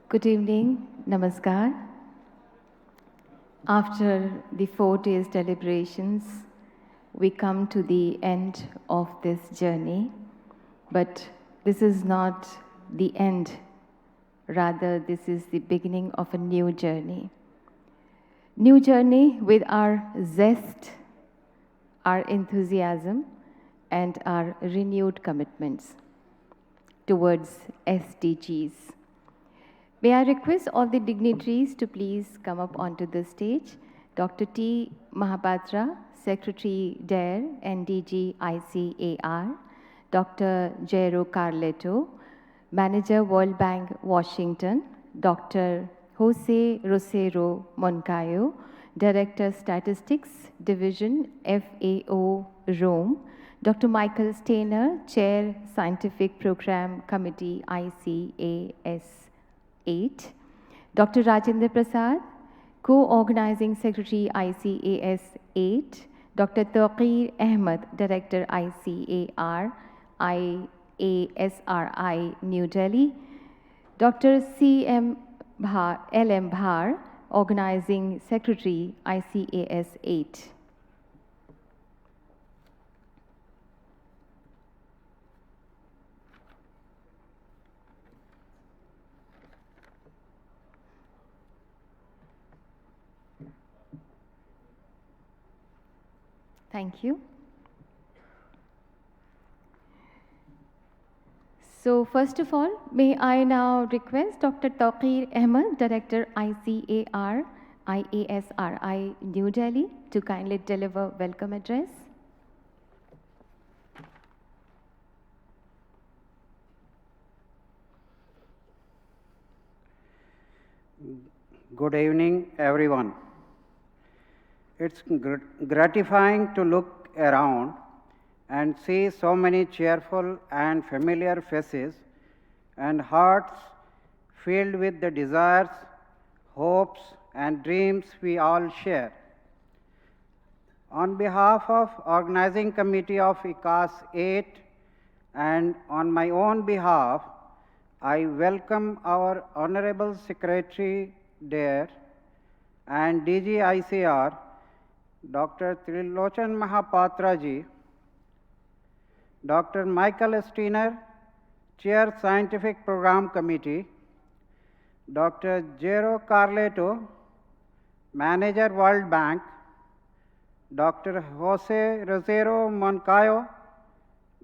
Good evening, Namaskar. After the 4 days deliberations, we come to the end of this journey, but this is not the end. Rather, this is the beginning of a new journey. New journey with our zest, our enthusiasm, and our renewed commitments towards SDGs. May I request all the dignitaries to please come up onto the stage. Dr. T. Mahapatra, Secretary DARE, NDG ICAR. Dr. Jairo Carleto, Manager World Bank, Washington. Dr. Jose Rosero Moncayo, Director Statistics Division, FAO, Rome. Dr. Michael Stainer, Chair Scientific Program Committee, ICAS 8. Dr. Rajendra Prasad, Co-Organizing Secretary, ICAS 8. Dr. Taqir Ahmed, Director, ICAR, IASRI, New Delhi. Dr. L.M. Bhar, Organizing Secretary, ICAS 8. Thank you. So first of all, may I now request Dr. Taqir Ahmed, Director ICAR, IASRI, New Delhi, to kindly deliver welcome address. Good evening, everyone. It's gratifying to look around and see so many cheerful and familiar faces and hearts filled with the desires, hopes, and dreams we all share. On behalf of Organizing Committee of ICAS 8 and on my own behalf, I welcome our Honorable Secretary DARE and DG ICR, Dr. Trilochan Mahapatra ji, Dr. Michael Steiner, Chair Scientific Program Committee, Dr. Jairo Carleto, Manager World Bank, Dr. Jose Rosero Moncayo,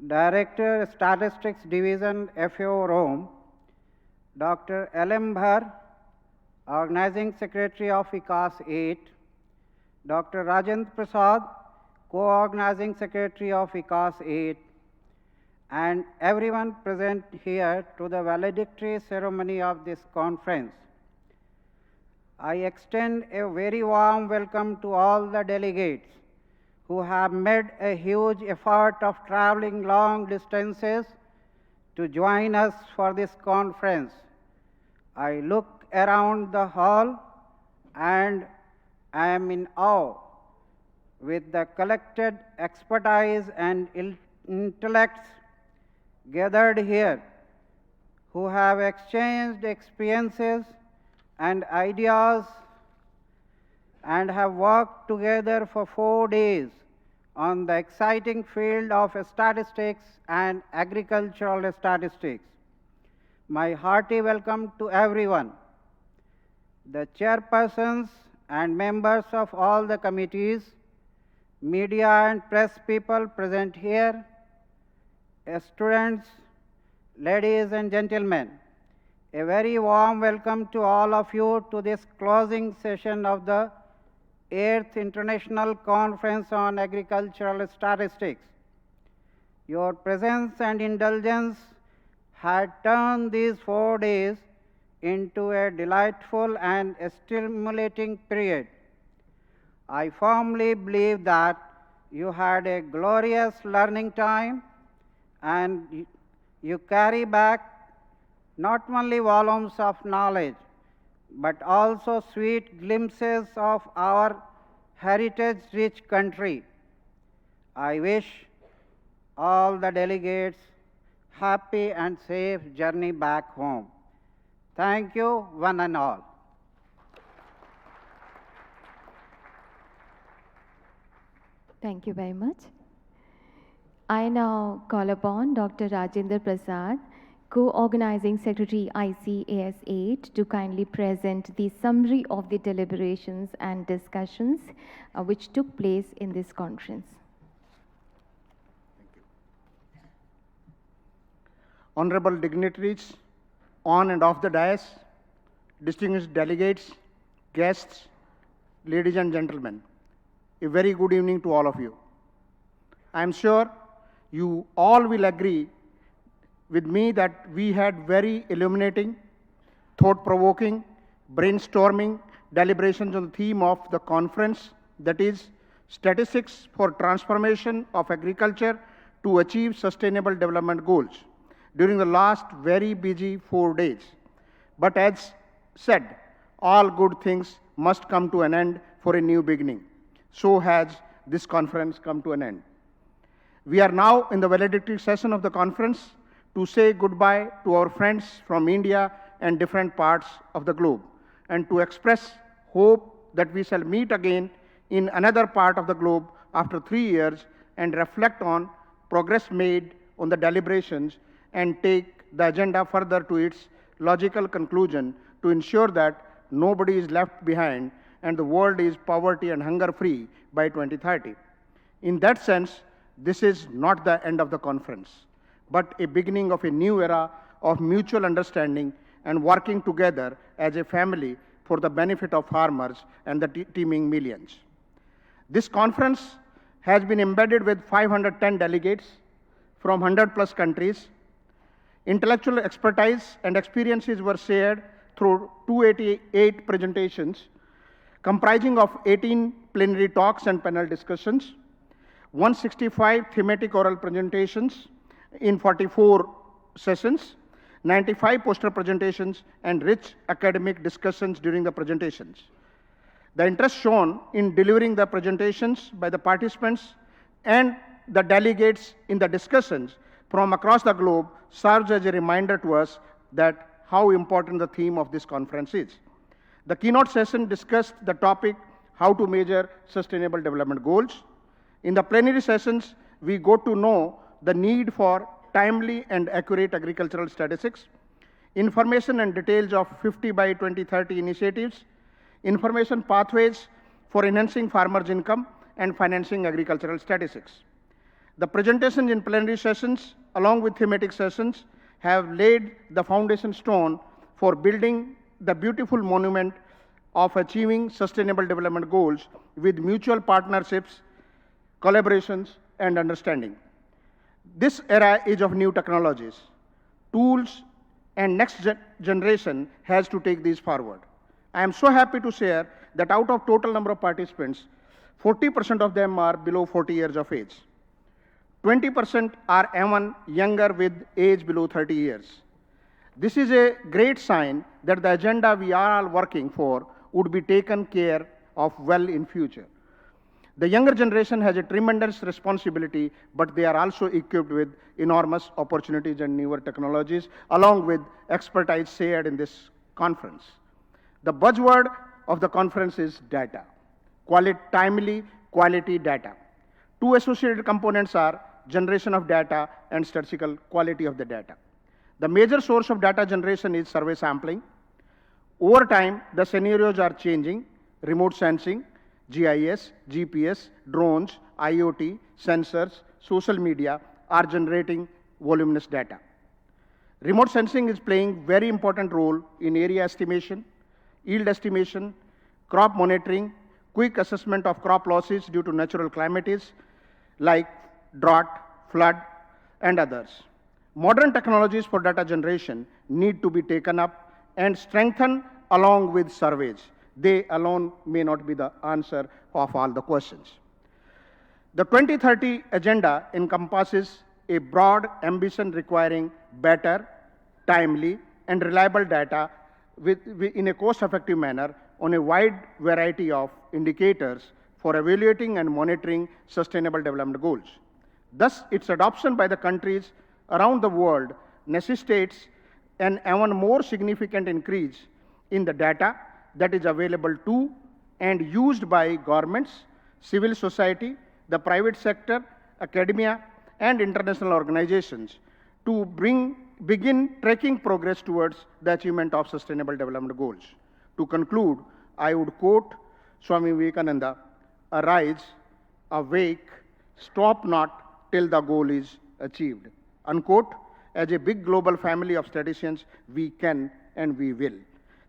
Director Statistics Division, FAO Rome, Dr. L.M. Bhar, Organizing Secretary of ICAS 8, Dr. Rajendra Prasad, Co-Organizing Secretary of ICAS 8, and everyone present here to the valedictory ceremony of this conference. I extend a very warm welcome to all the delegates who have made a huge effort of traveling long distances to join us for this conference. I look around the hall and I am in awe with the collected expertise and intellects gathered here who have exchanged experiences and ideas and have worked together for 4 days on the exciting field of statistics and agricultural statistics. My hearty welcome to everyone. The chairpersons and members of all the committees, media and press people present here, students, ladies and gentlemen, a very warm welcome to all of you to this closing session of the 8th International Conference on Agricultural Statistics. Your presence and indulgence had turned these 4 days into a delightful and stimulating period. I firmly believe that you had a glorious learning time and you carry back not only volumes of knowledge, but also sweet glimpses of our heritage-rich country. I wish all the delegates happy and safe journey back home. Thank you, one and all. Thank you very much. I now call upon Dr. Rajendra Prasad, Co-Organizing Secretary ICAS 8, to kindly present the summary of the deliberations and discussions which took place in this conference. Honorable dignitaries on and off the dais, distinguished delegates, guests, ladies and gentlemen, a very good evening to all of you. I am sure you all will agree with me that we had very illuminating, thought-provoking, brainstorming deliberations on the theme of the conference, that is, statistics for transformation of agriculture to achieve sustainable development goals, during the last very busy 4 days. But as said, all good things must come to an end for a new beginning. So has this conference come to an end. We are now in the valedictory session of the conference to say goodbye to our friends from India and different parts of the globe, and to express hope that we shall meet again in another part of the globe after 3 years and reflect on progress made on the deliberations and take the agenda further to its logical conclusion to ensure that nobody is left behind and the world is poverty and hunger free by 2030. In that sense, this is not the end of the conference, but a beginning of a new era of mutual understanding and working together as a family for the benefit of farmers and the teeming millions. This conference has been embedded with 510 delegates from 100+ countries. Intellectual expertise and experiences were shared through 288 presentations, comprising of 18 plenary talks and panel discussions, 165 thematic oral presentations in 44 sessions, 95 poster presentations, and rich academic discussions during the presentations. The interest shown in delivering the presentations by the participants and the delegates in the discussions from across the globe serves as a reminder to us that how important the theme of this conference is. The keynote session discussed the topic, how to measure sustainable development goals. In the plenary sessions, we got to know the need for timely and accurate agricultural statistics, information and details of 50 by 2030 initiatives, information pathways for enhancing farmers' income, and financing agricultural statistics. The presentations in plenary sessions, along with thematic sessions, have laid the foundation stone for building the beautiful monument of achieving sustainable development goals with mutual partnerships, collaborations, and understanding. This era is of new technologies, tools, and next generation has to take these forward. I am so happy to share that out of total number of participants, 40% of them are below 40 years of age. 20% are even younger with age below 30 years. This is a great sign that the agenda we are all working for would be taken care of well in future. The younger generation has a tremendous responsibility, but they are also equipped with enormous opportunities and newer technologies, along with expertise shared in this conference. The buzzword of the conference is data, timely quality data. Two associated components are generation of data and statistical quality of the data. The major source of data generation is survey sampling. Over time, the scenarios are changing: remote sensing, GIS, GPS, drones, IoT, sensors, social media are generating voluminous data. Remote sensing is playing very important role in area estimation, yield estimation, crop monitoring, quick assessment of crop losses due to natural calamities like drought, flood, and others. Modern technologies for data generation need to be taken up and strengthened along with surveys. They alone may not be the answer of all the questions. The 2030 agenda encompasses a broad ambition requiring better, timely, and reliable data in a cost-effective manner on a wide variety of indicators for evaluating and monitoring sustainable development goals. Thus, its adoption by the countries around the world necessitates an even more significant increase in the data that is available to and used by governments, civil society, the private sector, academia, and international organizations to begin tracking progress towards the achievement of Sustainable Development Goals. To conclude, I would quote Swami Vivekananda, "Arise, awake, stop not till the goal is achieved." Unquote. As a big global family of statisticians, we can and we will.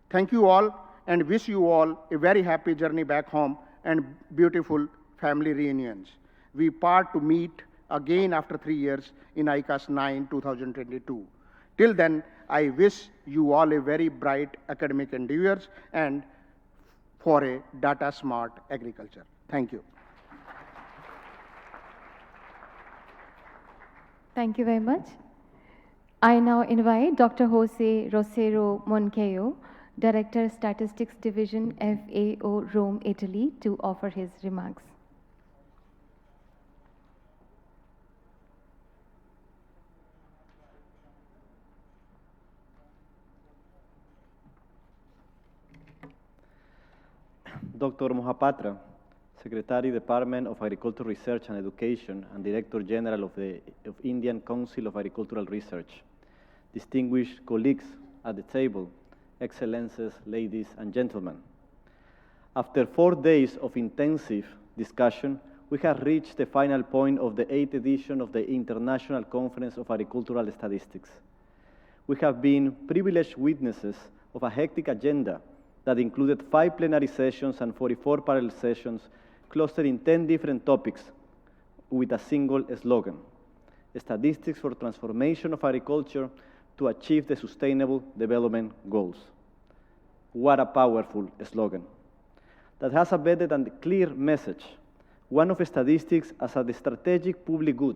Thank you all and wish you all a very happy journey back home and beautiful family reunions. We part to meet again after 3 years in ICAS 9 2022. Till then, I wish you all a very bright academic endeavors and for a data smart agriculture. Thank you. Thank you very much. I now invite Dr. Jose Rosero Moncayo, Director Statistics Division, FAO, Rome, Italy, to offer his remarks. Dr. Mohapatra, Secretary, Department of Agricultural Research and Education and Director General of the Indian Council of Agricultural Research, distinguished colleagues at the table, excellences, ladies and gentlemen. After 4 days of intensive discussion, we have reached the final point of the 8th edition of the International Conference of Agricultural Statistics. We have been privileged witnesses of a hectic agenda that included 5 plenary sessions and 44 parallel sessions clustered in 10 different topics with a single slogan: Statistics for Transformation of Agriculture to Achieve the Sustainable Development Goals. What a powerful slogan that has a better and clear message, one of statistics as a strategic public good,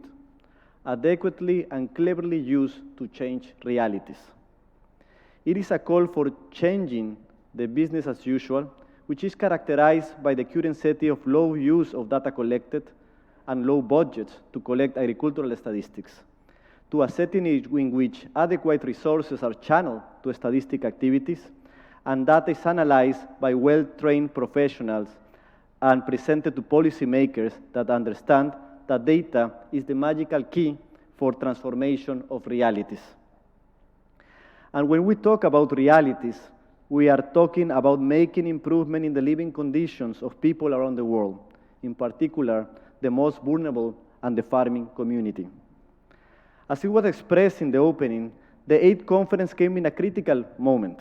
adequately and cleverly used to change realities. It is a call for changing the business as usual, which is characterized by the current setting of low use of data collected and low budgets to collect agricultural statistics, to a setting in which adequate resources are channeled to statistic activities and data is analyzed by well-trained professionals and presented to policymakers that understand that data is the magical key for transformation of realities. And when we talk about realities, we are talking about making improvement in the living conditions of people around the world, in particular, the most vulnerable and the farming community. As it was expressed in the opening, the 8th conference came in a critical moment,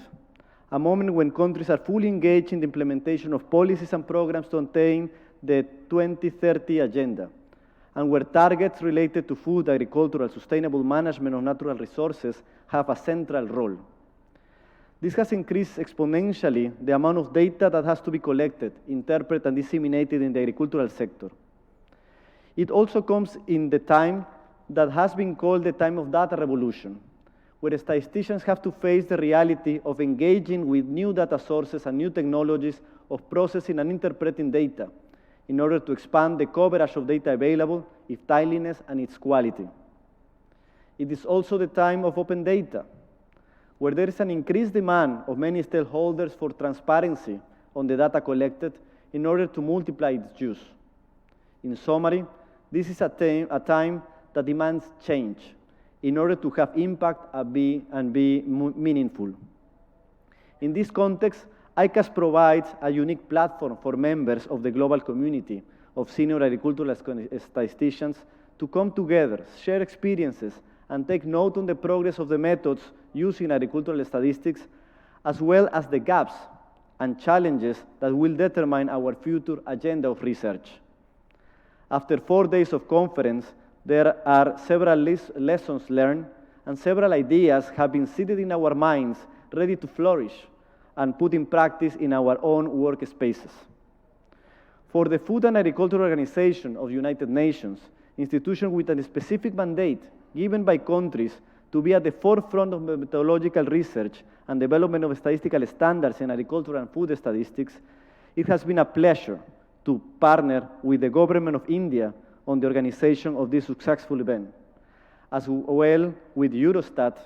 a moment when countries are fully engaged in the implementation of policies and programs to attain the 2030 agenda, and where targets related to food, agricultural, sustainable management of natural resources have a central role. This has increased exponentially the amount of data that has to be collected, interpreted, and disseminated in the agricultural sector. It also comes in the time that has been called the time of data revolution, where statisticians have to face the reality of engaging with new data sources and new technologies of processing and interpreting data in order to expand the coverage of data available, its timeliness, and its quality. It is also the time of open data, where there is an increased demand of many stakeholders for transparency on the data collected in order to multiply its use. In summary, this is a time that demands change in order to have impact and be meaningful. In this context, ICAS provides a unique platform for members of the global community of senior agricultural statisticians to come together, share experiences, and take note on the progress of the methods used in agricultural statistics, as well as the gaps and challenges that will determine our future agenda of research. After 4 days of conference, there are several lessons learned and several ideas have been seated in our minds, ready to flourish and put in practice in our own workspaces. For the Food and Agriculture Organization of the United Nations, institution with a specific mandate given by countries to be at the forefront of methodological research and development of statistical standards in agriculture and food statistics, it has been a pleasure to partner with the government of India on the organization of this successful event, as well with Eurostat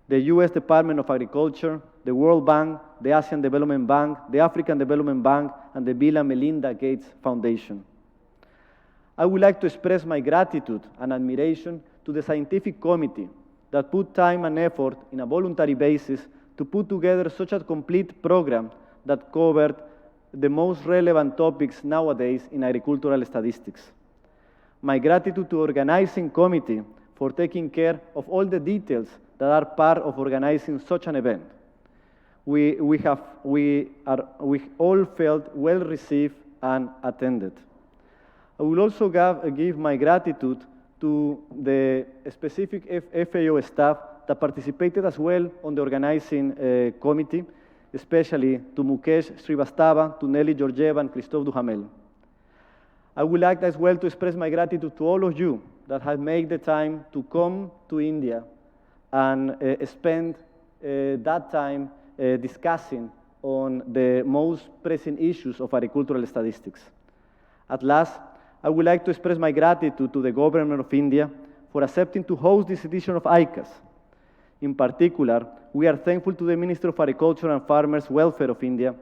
the US Department of Agriculture, the World Bank, the Asian Development Bank, the African Development Bank, and the Bill and Melinda Gates Foundation. I would like to express my gratitude and admiration to the scientific committee that put time and effort in a voluntary basis to put together such a complete program that covered the most relevant topics nowadays in agricultural statistics. My gratitude to the organizing committee for taking care of all the details that are part of organizing such an event. We all felt well received and attended. I will also give my gratitude to the specific FAO staff that participated as well on the organizing committee, especially to Mukesh Srivastava, to Nelly Georgieva, and Christophe Duhamel. I would like as well to express my gratitude to all of you that have made the time to come to India and spend that time discussing on the most pressing issues of agricultural statistics. At last, I would like to express my gratitude to the government of India for accepting to host this edition of ICAS. In particular, we are thankful to the Ministry of Agriculture and Farmers' Welfare of India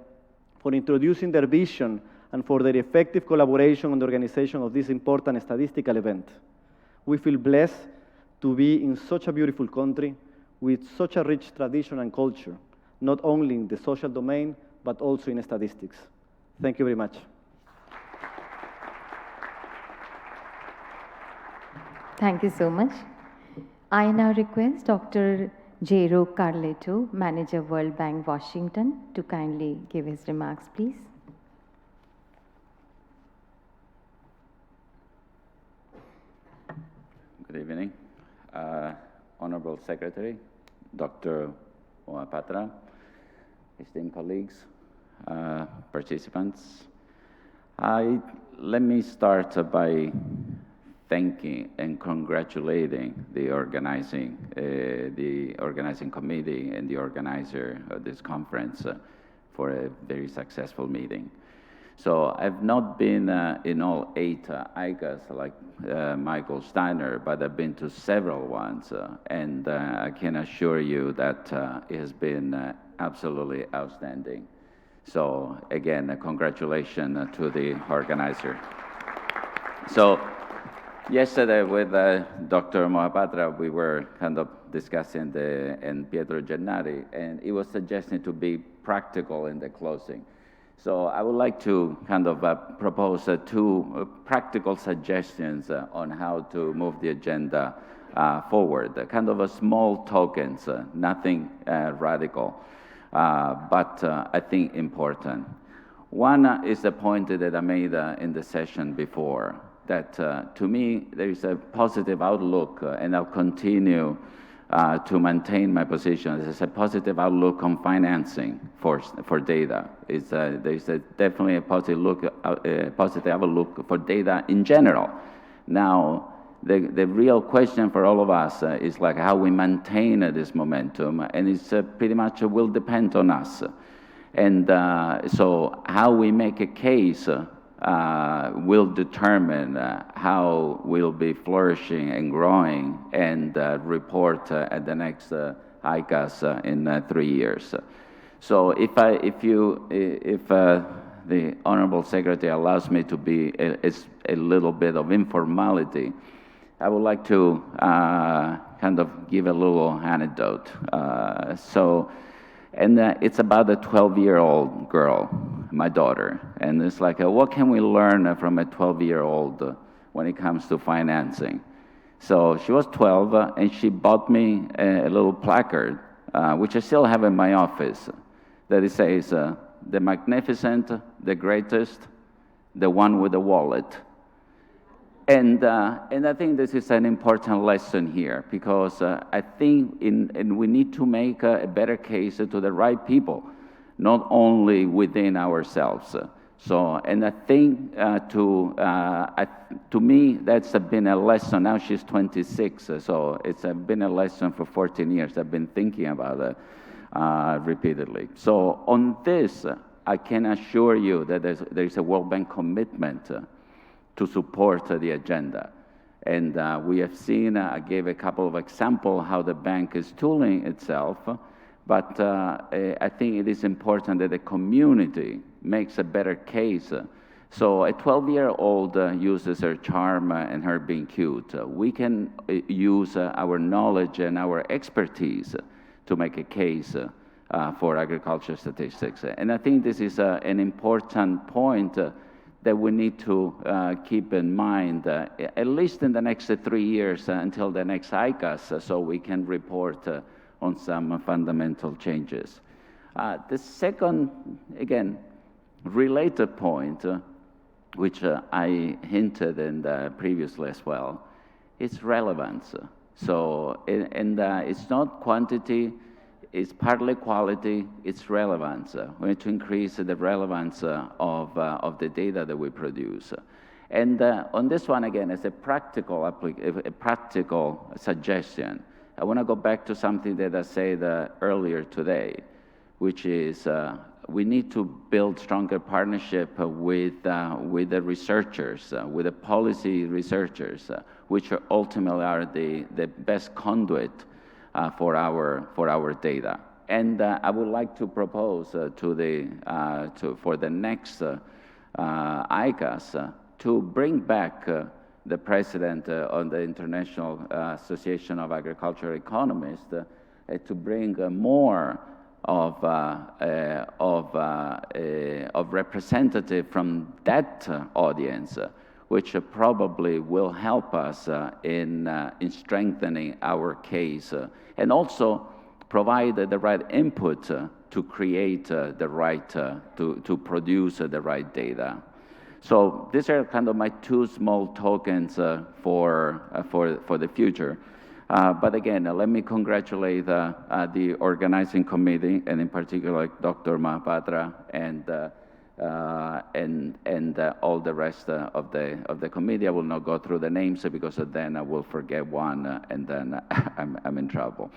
for introducing their vision and for their effective collaboration on the organization of this important statistical event. We feel blessed to be in such a beautiful country with such a rich tradition and culture, not only in the social domain, but also in statistics. Thank you very much. Thank you so much. I now request Dr. Jairo Carleto, Manager, World Bank, Washington, to kindly give his remarks, please. Good evening. Honorable Secretary, Dr. Mohapatra, esteemed colleagues, participants. Let me start by thanking and congratulating the organizing committee and the organizer of this conference for a very successful meeting. So I've not been in all 8 ICAS like Michael Steiner, but I've been to several ones, and I can assure you that it has been absolutely outstanding. So again, congratulations to the organizer. So yesterday with Dr. Mohapatra, we were kind of discussing and Pietro Gennari, and he was suggesting to be practical in the closing. So I would like to kind of propose 2 practical suggestions on how to move the agenda forward, kind of a small tokens, nothing radical, but I think important. One is the point that I made in the session before, that to me there is a positive outlook, and I'll continue to maintain my position. There's a positive outlook on financing for data. There's definitely a positive outlook for data in general. Now, the real question for all of us is like how we maintain this momentum, and it's pretty much will depend on us. And so how we make a case will determine how we'll be flourishing and growing and report at the next ICAS in 3 years. So if the Honorable Secretary allows me to be a little bit of informality, I would like to kind of give a little anecdote. And it's about a 12-year-old girl, my daughter. And it's like, what can we learn from a 12-year-old when it comes to financing? So she was 12, and she bought me a little placard, which I still have in my office, that it says, the magnificent, the greatest, the one with the wallet. And I think this is an important lesson here, because I think we need to make a better case to the right people, not only within ourselves. So, and I think to me, that's been a lesson. Now she's 26, so it's been a lesson for 14 years. I've been thinking about it repeatedly. So on this, I can assure you that there's a World Bank commitment to support the agenda. And we have seen, I gave a couple of examples how the bank is tooling itself, but I think it is important that the community makes a better case. So a 12-year-old uses her charm and her being cute. We can use our knowledge and our expertise to make a case for agriculture statistics. And I think this is an important point that we need to keep in mind, at least in the next 3 years until the next ICAS, so we can report on some fundamental changes. The second, again, related point, which I hinted in previously as well, is relevance. So, it's not quantity, it's partly quality, it's relevance. We need to increase the relevance of the data that we produce. And on this one, again, as a practical suggestion, I want to go back to something that I said earlier today, which is we need to build stronger partnership with the researchers, with the policy researchers, which ultimately are the best conduit for our data. And I would like to propose for the next ICAS to bring back the president of the International Association of Agricultural Economists to bring more of representative from that audience, which probably will help us in strengthening our case, and also provide the right input to create the right, to produce the right data. So these are kind of my two small tokens for the future. But again, let me congratulate the organizing committee, and in particular Dr. Mahapatra and all the rest of the committee. I will not go through the names because then I will forget one, and then I'm in trouble.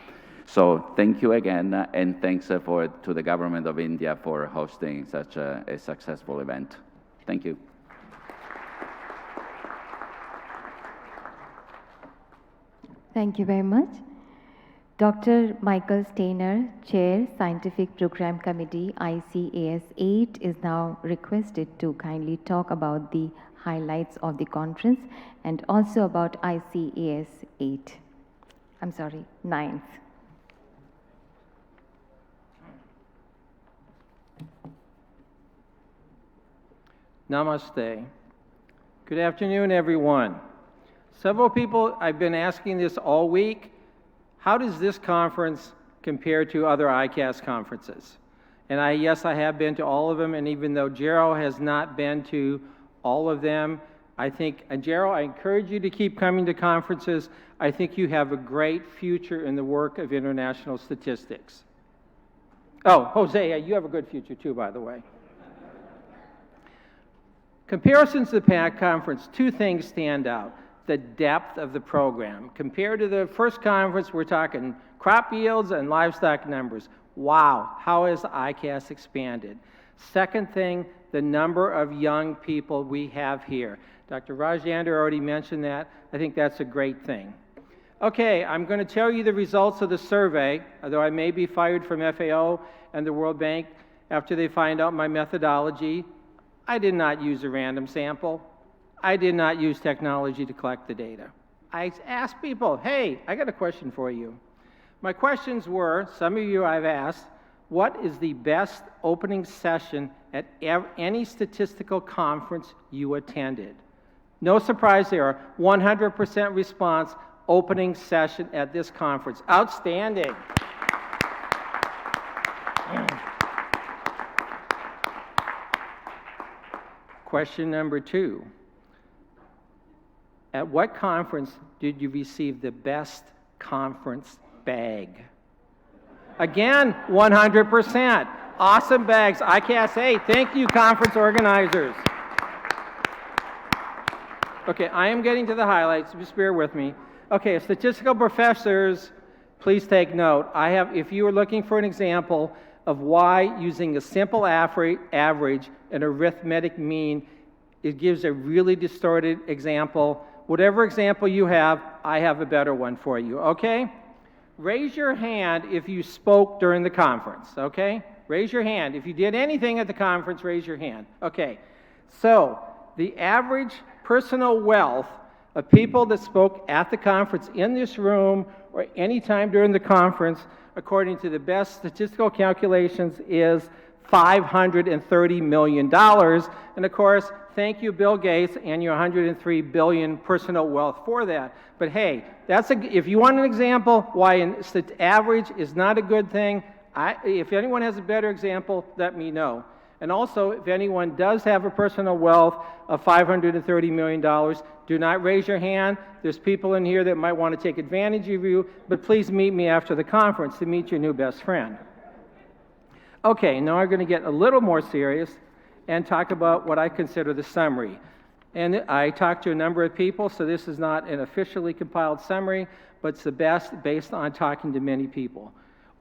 So thank you again, and thanks to the government of India for hosting such a successful event. Thank you. Thank you very much. Dr. Michael Steiner, Chair, Scientific Program Committee, ICAS 8, is now requested to kindly talk about the highlights of the conference and also about ICAS 8. I'm sorry, 9th. Namaste. Good afternoon, everyone. Several people, I've been asking this all week, how does this conference compare to other ICAS conferences? And yes, I have been to all of them, and even though Jero has not been to all of them, I think, and Jero, I encourage you to keep coming to conferences. I think you have a great future in the work of international statistics. Oh, Jose, you have a good future too, by the way. Comparisons to the PAC conference, two things stand out. The depth of the program. Compared to the first conference, we're talking crop yields and livestock numbers. Wow, how has ICAS expanded? Second thing, the number of young people we have here. Dr. Rajendra already mentioned that. I think that's a great thing. Okay, I'm going to tell you the results of the survey, although I may be fired from FAO and the World Bank after they find out my methodology. I did not use a random sample. I did not use technology to collect the data. I asked people, hey, I got a question for you. My questions were, some of you I've asked, what is the best opening session at any statistical conference you attended? No surprise there, 100% response, opening session at this conference. Outstanding. Question number 2. At what conference did you receive the best conference bag? Again, 100%. Awesome bags. ICAS 8. Thank you, conference organizers. Okay, I am getting to the highlights. Just bear with me. Okay, statistical professors, please take note. If you are looking for an example of why using a simple average and arithmetic mean, it gives a really distorted example. whatever example you have, I have a better one for you, okay? Raise your hand if you spoke during the conference, okay? Raise your hand. If you did anything at the conference, raise your hand. Okay. So, the average personal wealth of people that spoke at the conference in this room or any time during the conference, according to the best statistical calculations, is $530 million. And of course, thank you, Bill Gates, and your 103 billion personal wealth for that. But hey, if you want an example why average is not a good thing, if anyone has a better example, let me know. And also, if anyone does have a personal wealth of $530 million, do not raise your hand. There's people in here that might want to take advantage of you, but please meet me after the conference to meet your new best friend. Okay, now I'm going to get a little more serious and talk about what I consider the summary. And I talked to a number of people, so this is not an officially compiled summary, but it's the best based on talking to many people.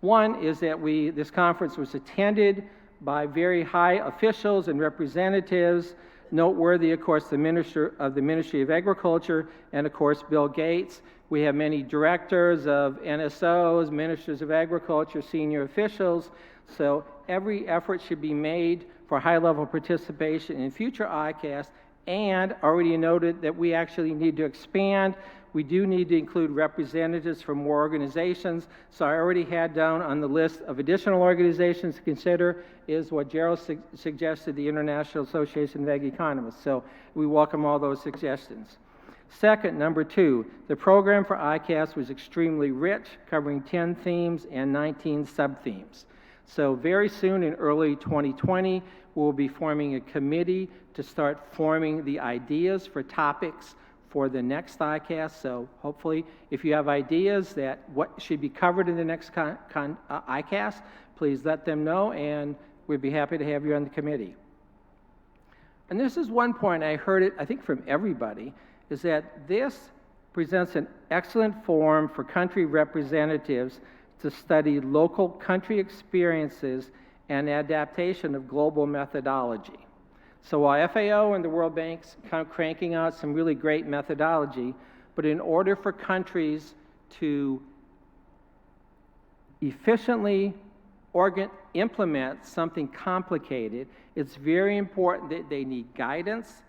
One is that this conference was attended by very high officials and representatives, noteworthy, of course, the Minister of the Ministry of Agriculture, and of course, Bill Gates. We have many directors of NSOs, ministers of agriculture, senior officials, so every effort should be made for high-level participation in future ICAS, and already noted that we actually need to expand. We do need to include representatives from more organizations. So I already had down on the list of additional organizations to consider is what Gerald suggested, the International Association of Ag Economists. So we welcome all those suggestions. Second, number two, the program for ICAS was extremely rich, covering 10 themes and 19 sub-themes. So very soon in early 2020, we'll be forming a committee to start forming the ideas for topics for the next ICAS. So hopefully, if you have ideas that what should be covered in the next ICAS, please let them know, and we'd be happy to have you on the committee. And this is one point, I heard it, I think, from everybody, is that this presents an excellent forum for country representatives to study local country experiences and adaptation of global methodology. So while FAO and the World Bank's kind of cranking out some really great methodology, but in order for countries to efficiently implement something complicated, it's very important that they need guidance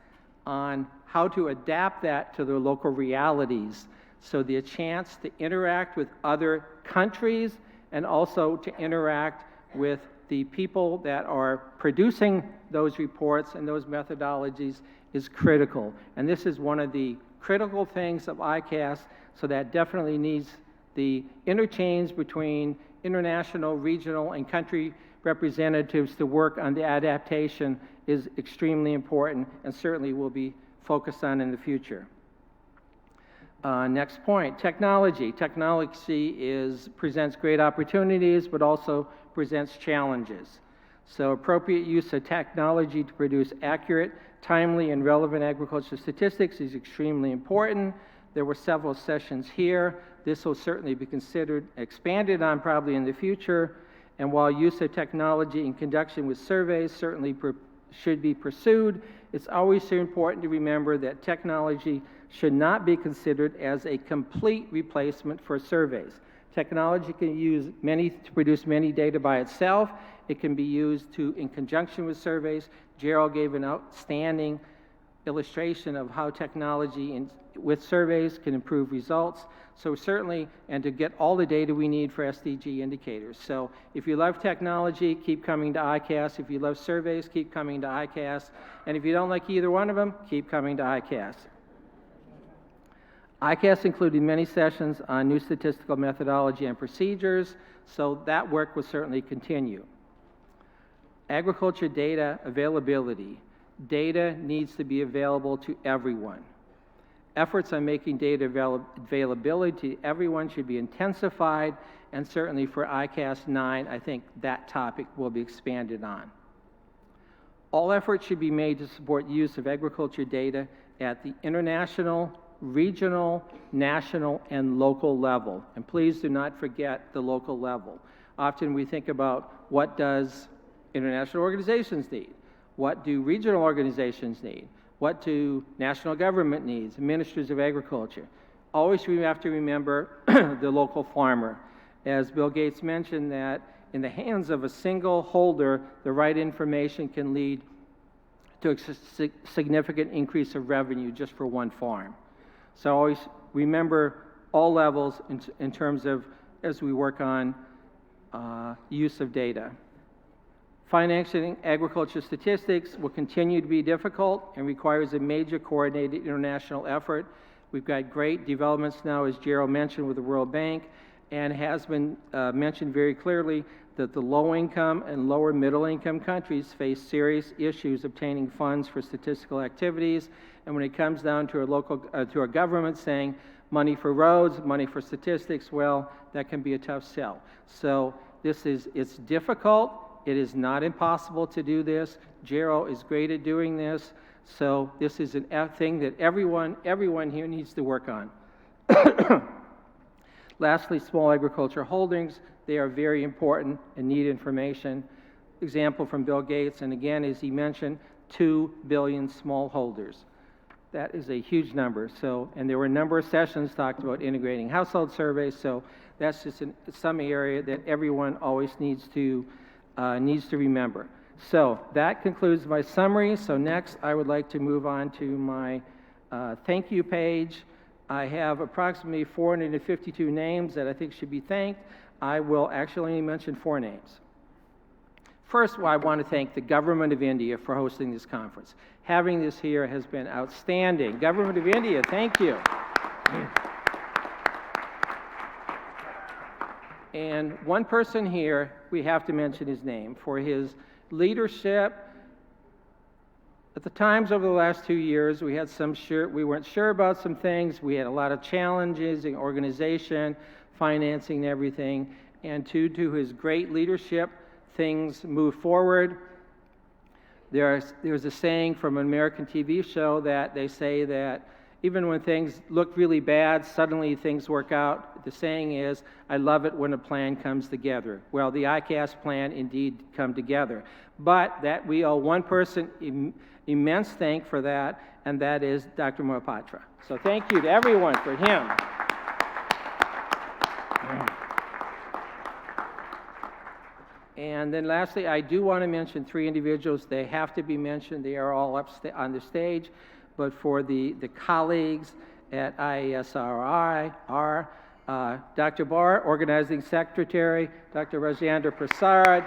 on how to adapt that to their local realities. So the chance to interact with other countries and also to interact with the people that are producing those reports and those methodologies is critical. And this is one of the critical things of ICAS, so that definitely needs the interchange between international, regional, and country representatives to work on the adaptation is extremely important and certainly will be focused on in the future. Next point, technology. Technology presents great opportunities, but also presents challenges. So appropriate use of technology to produce accurate, timely, and relevant agricultural statistics is extremely important. There were several sessions here. This will certainly be expanded on probably in the future. And while use of technology in conjunction with surveys certainly should be pursued, it's always so important to remember that technology should not be considered as a complete replacement for surveys. Technology can to produce many data by itself. It can be used in conjunction with surveys. Gerald gave an outstanding illustration of how technology with surveys can improve results. So certainly, and to get all the data we need for SDG indicators. So if you love technology, keep coming to ICAS. If you love surveys, keep coming to ICAS. And if you don't like either one of them, keep coming to ICAS. ICAS included many sessions on new statistical methodology and procedures, so that work will certainly continue. Agriculture data availability. Data needs to be available to everyone. Efforts on making data availability to everyone should be intensified, and certainly for ICAS 9, I think that topic will be expanded on. All efforts should be made to support use of agriculture data at the international, regional, national, and local level. And please do not forget the local level. Often we think about what does international organizations need? What do regional organizations need? What do national government needs, ministers of agriculture? Always we have to remember the local farmer. As Bill Gates mentioned, that in the hands of a single holder, the right information can lead to a significant increase of revenue just for one farm. So always remember all levels in terms of as we work on use of data. Financing agriculture statistics will continue to be difficult and requires a major coordinated international effort. We've got great developments now, as Gerald mentioned, with the World Bank, and has been mentioned very clearly that the low-income and lower middle-income countries face serious issues obtaining funds for statistical activities. And when it comes down to our government saying money for roads, money for statistics, well, that can be a tough sell. So it's difficult. It is not impossible to do this. Gerald is great at doing this. So this is a thing that everyone here needs to work on. Lastly, small agriculture holdings. They are very important and need information. Example from Bill Gates, and again, as he mentioned, 2 billion smallholders. That is a huge number. So, and there were a number of sessions talked about integrating household surveys. So that's just some area that everyone always needs to remember. So that concludes my summary. So next, I would like to move on to my thank you page. I have approximately 452 names that I think should be thanked. I will actually mention 4 names. First, I want to thank the Government of India for hosting this conference. Having this here has been outstanding. Government of India, thank you. And one person here, we have to mention his name, for his leadership. At the times over the last 2 years, we weren't sure about some things. We had a lot of challenges in organization, financing, and everything. And to his great leadership, things moved forward. There's a saying from an American TV show that they say that even when things look really bad, suddenly things work out. The saying is, I love it when a plan comes together. Well, the ICAS plan indeed come together. But that we owe one person immense thank for that, and that is Dr. Mohapatra. So thank you to everyone for him. And then lastly, I do want to mention 3 individuals. They have to be mentioned. They are all up on the stage. But for the colleagues at IASRI are Dr. Barr, Organizing Secretary, Dr. Rajendra Prasad,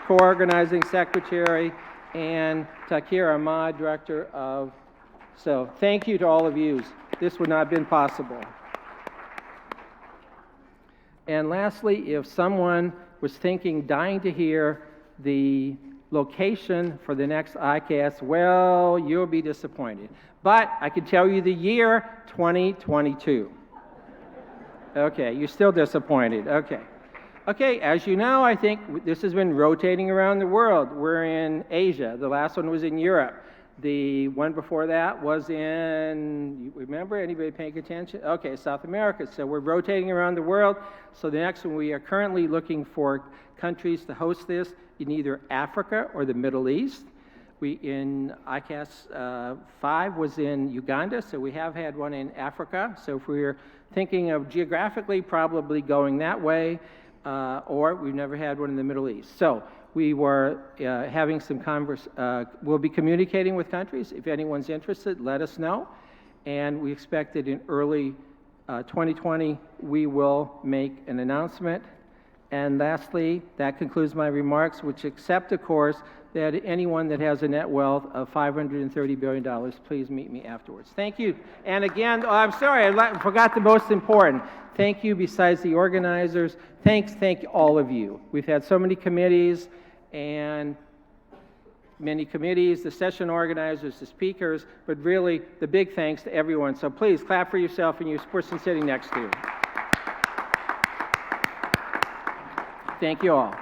Co-Organizing Secretary, and Takir Ahmad, Director of... So thank you to all of you. This would not have been possible. And lastly, if someone was dying to hear the location for the next ICAS, well, you'll be disappointed. But I can tell you the year, 2022. Okay, you're still disappointed. Okay. Okay, as you know, I think this has been rotating around the world. We're in Asia. The last one was in Europe. The one before that was in, you remember, anybody paying attention? Okay, South America. So we're rotating around the world. So the next one, we are currently looking for countries to host this in either Africa or the Middle East. In ICAS 5 was in Uganda, so we have had one in Africa. So if we're thinking of geographically probably going that way, or we've never had one in the Middle East. So we were having some we'll be communicating with countries. If anyone's interested, let us know. And we expect that in early 2020, we will make an announcement. And lastly, that concludes my remarks, which except, of course, that anyone that has a net wealth of $530 billion, please meet me afterwards. Thank you. And again, I'm sorry, I forgot the most important. Thank you, besides the organizers. Thank all of you. We've had so many committees, the session organizers, the speakers, but really the big thanks to everyone. So please clap for yourself and your person sitting next to you. Thank you all.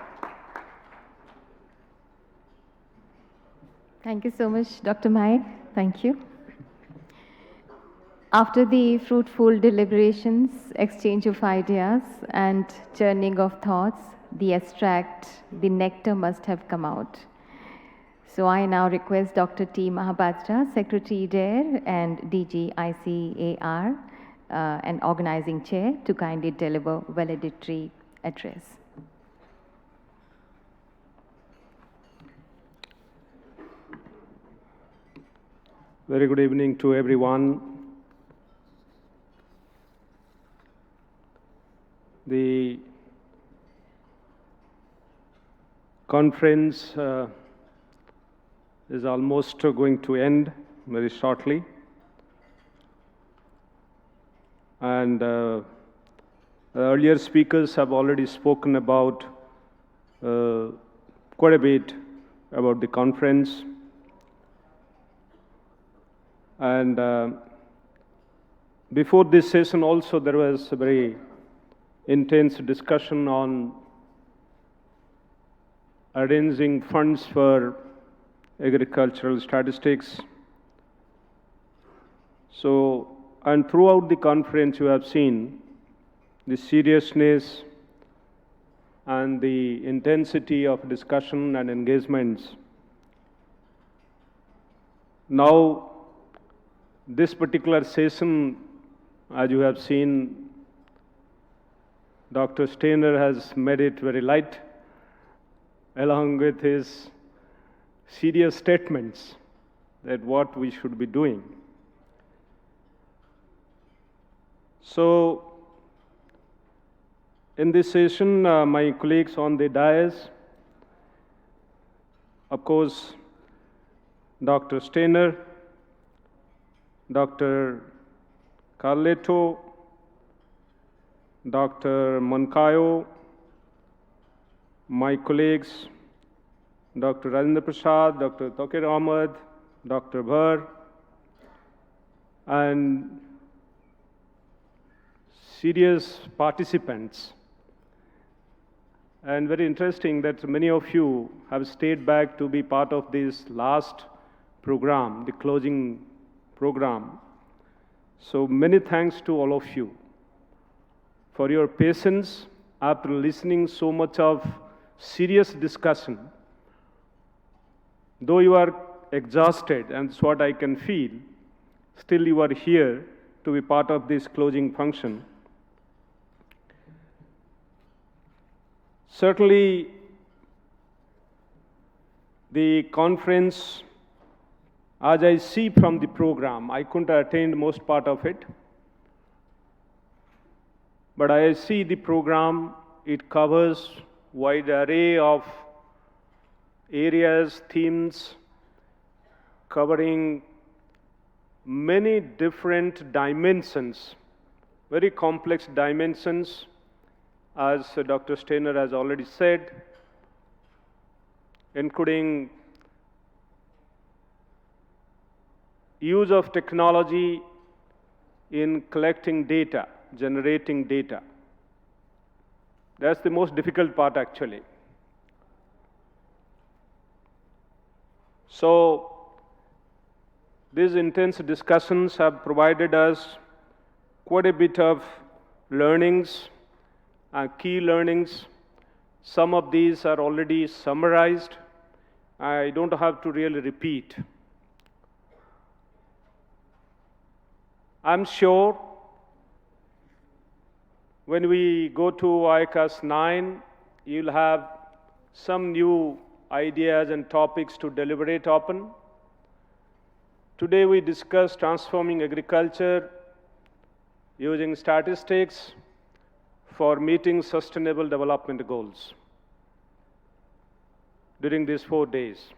Thank you so much, Dr. Mike. Thank you. After the fruitful deliberations, exchange of ideas, and churning of thoughts, the extract, the nectar must have come out. So I now request Dr. T. Mahapatra, Secretary DARE and DG ICAR and Organizing Chair, to kindly deliver valedictory address. Very good evening to everyone. The conference is almost going to end very shortly. And earlier speakers have already spoken about quite a bit about the conference. And before this session also, there was a very intense discussion on arranging funds for agricultural statistics. So, and throughout the conference you have seen the seriousness and the intensity of discussion and engagements. Now, this particular session, as you have seen, Dr. Steiner has made it very light, along with his serious statements that what we should be doing. So, in this session, my colleagues on the dais, of course, Dr. Steiner, Dr. Carleto, Dr. Moncayo, my colleagues, Dr. Rajendra Prasad, Dr. Tokir Ahmed, Dr. Bhar, and serious participants. And very interesting that many of you have stayed back to be part of this last program, the closing program. So many thanks to all of you for your patience after listening so much of serious discussion. Though you are exhausted, and that's what I can feel, still you are here to be part of this closing function. Certainly, the conference, as I see from the program, I couldn't attend most part of it, but I see the program, it covers wide array of areas, themes, covering many different dimensions, very complex dimensions, as Dr. Steiner has already said, including use of technology in collecting data, generating data. That's the most difficult part actually. So, these intense discussions have provided us quite a bit of learnings, key learnings. Some of these are already summarized. I don't have to really repeat. I'm sure when we go to ICAS 9, you'll have some new ideas and topics to deliberate upon. Today we discussed transforming agriculture using statistics for meeting sustainable development goals during these 4 days.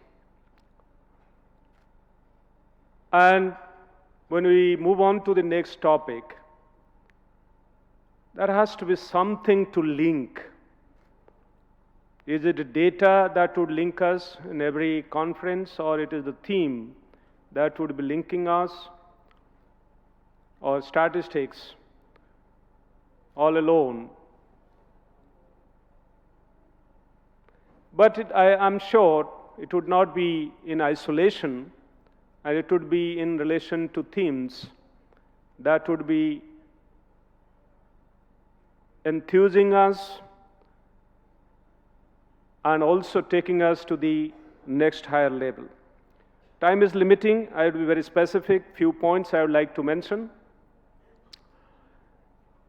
And when we move on to the next topic, there has to be something to link. Is it data that would link us in every conference, or it is the theme that would be linking us, or statistics all alone? But I'm sure it would not be in isolation, and it would be in relation to themes that would be enthusing us and also taking us to the next higher level. Time is limiting. I will be very specific. Few points I would like to mention.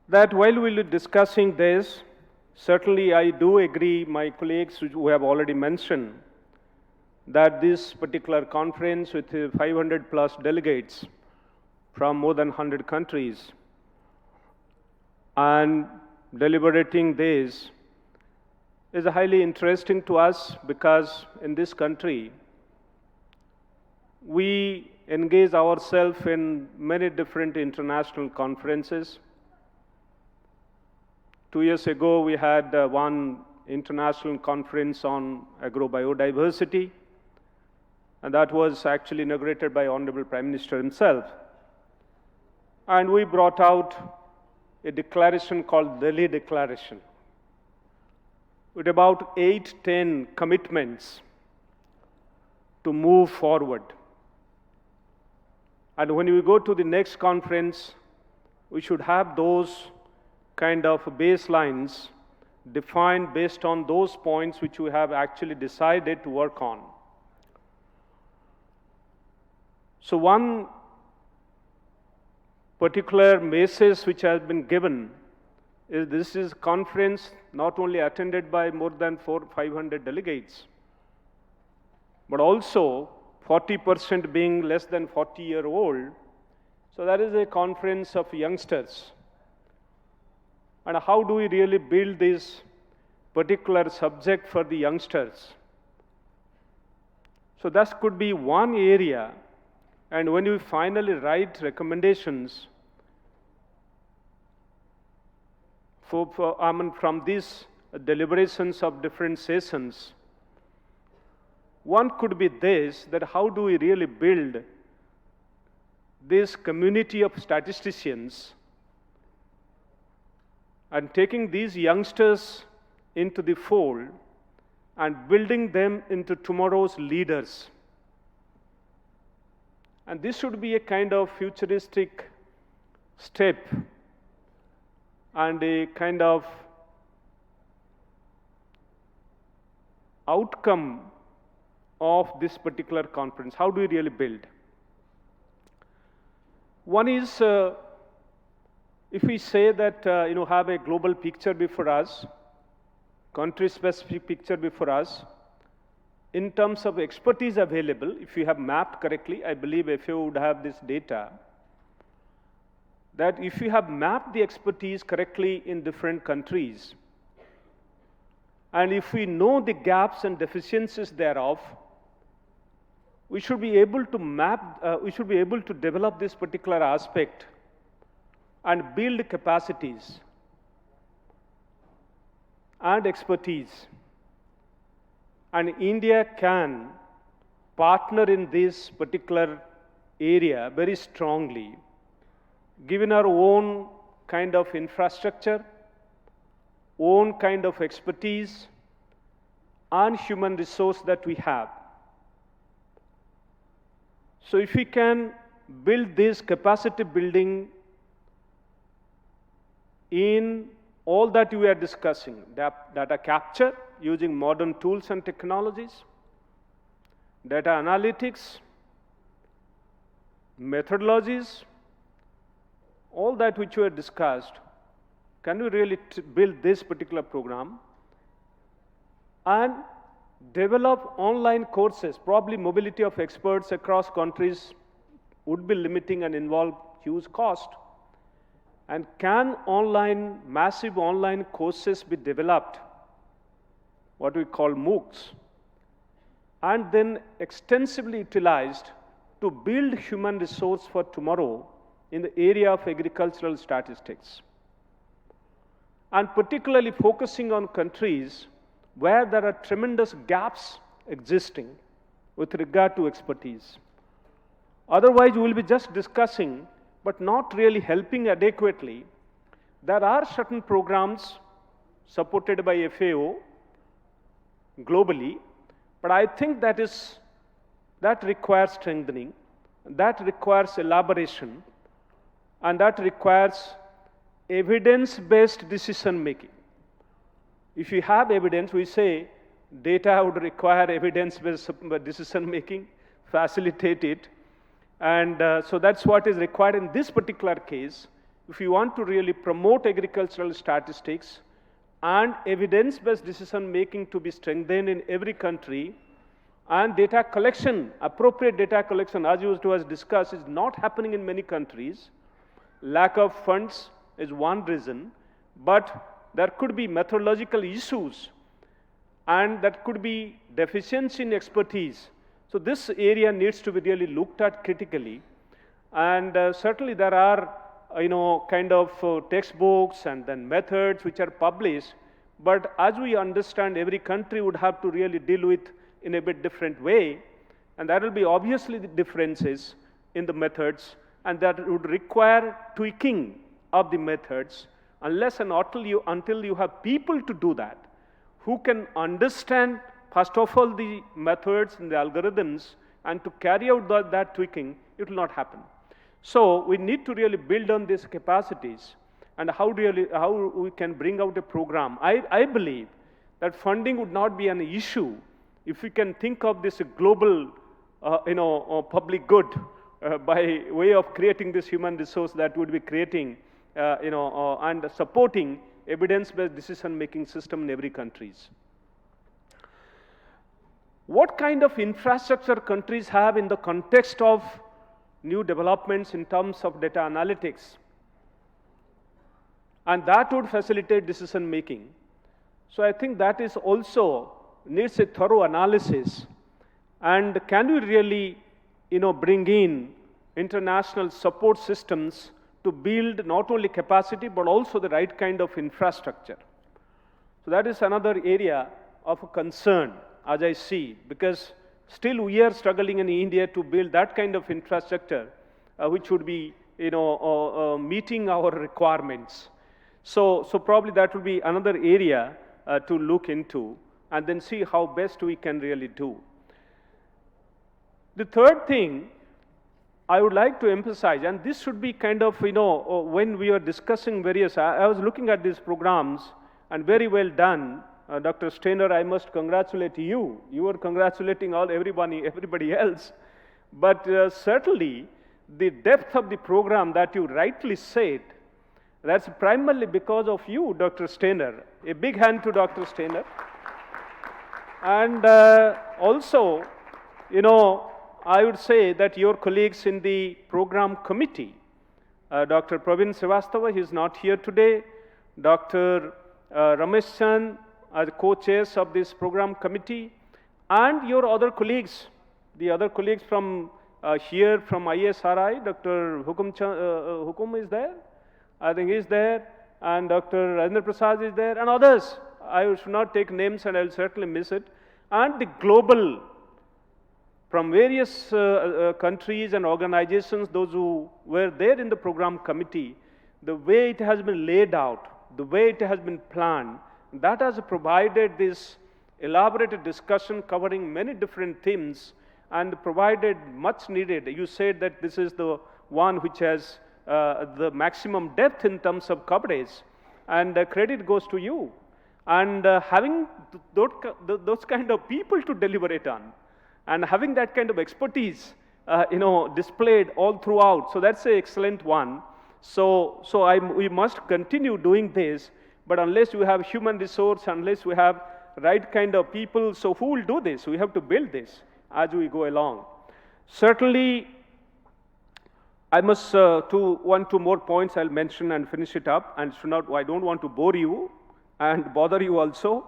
That while we will be discussing this, certainly I do agree, my colleagues who have already mentioned, that this particular conference with 500 plus delegates from more than 100 countries and deliberating this is highly interesting to us, because in this country we engage ourselves in many different international conferences. 2 years ago, we had one international conference on agrobiodiversity, and that was actually inaugurated by Honorable Prime Minister himself. And we brought out a declaration called Delhi Declaration, with about 8-10 commitments to move forward. And when we go to the next conference, we should have those kind of baselines defined based on those points which we have actually decided to work on. So one particular message which has been given is this is conference not only attended by more than 400-500 delegates, but also 40% being less than 40-year-old. So that is a conference of youngsters. And how do we really build this particular subject for the youngsters? So that could be one area. And when we finally write recommendations from these deliberations of different sessions, one could be this, that how do we really build this community of statisticians and taking these youngsters into the fold and building them into tomorrow's leaders. And this should be a kind of futuristic step and a kind of outcome of this particular conference. How do we really build? One is, if we say that, have a global picture before us, country-specific picture before us, in terms of expertise available, if you have mapped correctly, I believe FAO would have this data, that if you have mapped the expertise correctly in different countries, and if we know the gaps and deficiencies thereof, we should be able to develop this particular aspect and build capacities and expertise. And India can partner in this particular area very strongly, given our own kind of infrastructure, own kind of expertise, and human resource that we have. So if we can build this capacity building in all that we are discussing, data capture using modern tools and technologies, data analytics, methodologies, all that which we have discussed, can we really build this particular program and develop online courses? Probably mobility of experts across countries would be limiting and involve huge cost. And can massive online courses be developed, what we call MOOCs, and then extensively utilized to build human resource for tomorrow in the area of agricultural statistics? And particularly focusing on countries where there are tremendous gaps existing with regard to expertise. Otherwise, we will be just discussing but not really helping adequately. There are certain programs supported by FAO globally, but I think that requires strengthening, that requires elaboration, and that requires evidence-based decision making. If you have evidence, we say data would require evidence-based decision-making, facilitate it. And so that's what is required in this particular case. If you want to really promote agricultural statistics and evidence-based decision-making to be strengthened in every country, and data collection, appropriate data collection, as was discussed, is not happening in many countries. Lack of funds is one reason, but there could be methodological issues, and that could be deficiency in expertise. So this area needs to be really looked at critically. And certainly there are, kind of textbooks and then methods which are published. But as we understand, every country would have to really deal with in a bit different way. And there will be obviously the differences in the methods, and that would require tweaking of the methods unless and until you have people to do that, who can understand, first of all, the methods and the algorithms, and to carry out that tweaking, it will not happen. So we need to really build on these capacities, and how we can bring out a program. I believe that funding would not be an issue if we can think of this global, public good by way of creating this human resource that would be creating, and supporting evidence-based decision-making system in every countries. What kind of infrastructure countries have in the context of new developments in terms of data analytics? And that would facilitate decision-making. So I think that is also needs a thorough analysis. And can we really, bring in international support systems to build not only capacity, but also the right kind of infrastructure? So that is another area of concern, as I see, because still we are struggling in India to build that kind of infrastructure, which would be, meeting our requirements. So probably that will be another area to look into, and then see how best we can really do. The third thing I would like to emphasize, and this should be kind of, when we are discussing various, I was looking at these programs, and very well done. Dr. Steiner, I must congratulate you. You are congratulating everybody else. But certainly, the depth of the program that you rightly said, that's primarily because of you, Dr. Steiner. A big hand to Dr. Steiner. And also, I would say that your colleagues in the program committee, Dr. Praveen Srivastava, he is not here today, Dr. Ramesh Chand, as co-chairs of this program committee, and your other colleagues, the other colleagues from here, from ISRI, Dr. Hukum is there, I think he is there, and Dr. Rajendra Prasad is there, and others. I should not take names, and I will certainly miss it. And the global, from various countries and organizations, those who were there in the program committee, the way it has been laid out, the way it has been planned, that has provided this elaborate discussion covering many different themes and provided much needed. You said that this is the one which has the maximum depth in terms of coverage, and credit goes to you. And having those kind of people to deliberate on, and having that kind of expertise, displayed all throughout. So that's an excellent one. So we must continue doing this, but unless we have human resource, unless we have right kind of people, so who will do this? We have to build this as we go along. Certainly, I must, two more points I'll mention and finish it up, and I don't want to bore you and bother you also.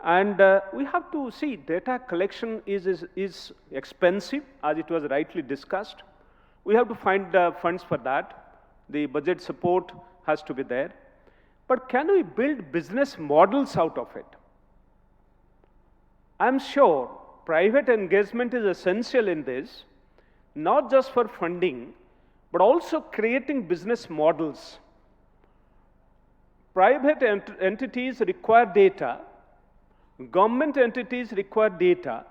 And we have to see data collection is expensive, as it was rightly discussed. We have to find funds for that. The budget support has to be there. But can we build business models out of it? I'm sure private engagement is essential in this, not just for funding, but also creating business models. Private entities require data, government entities require data,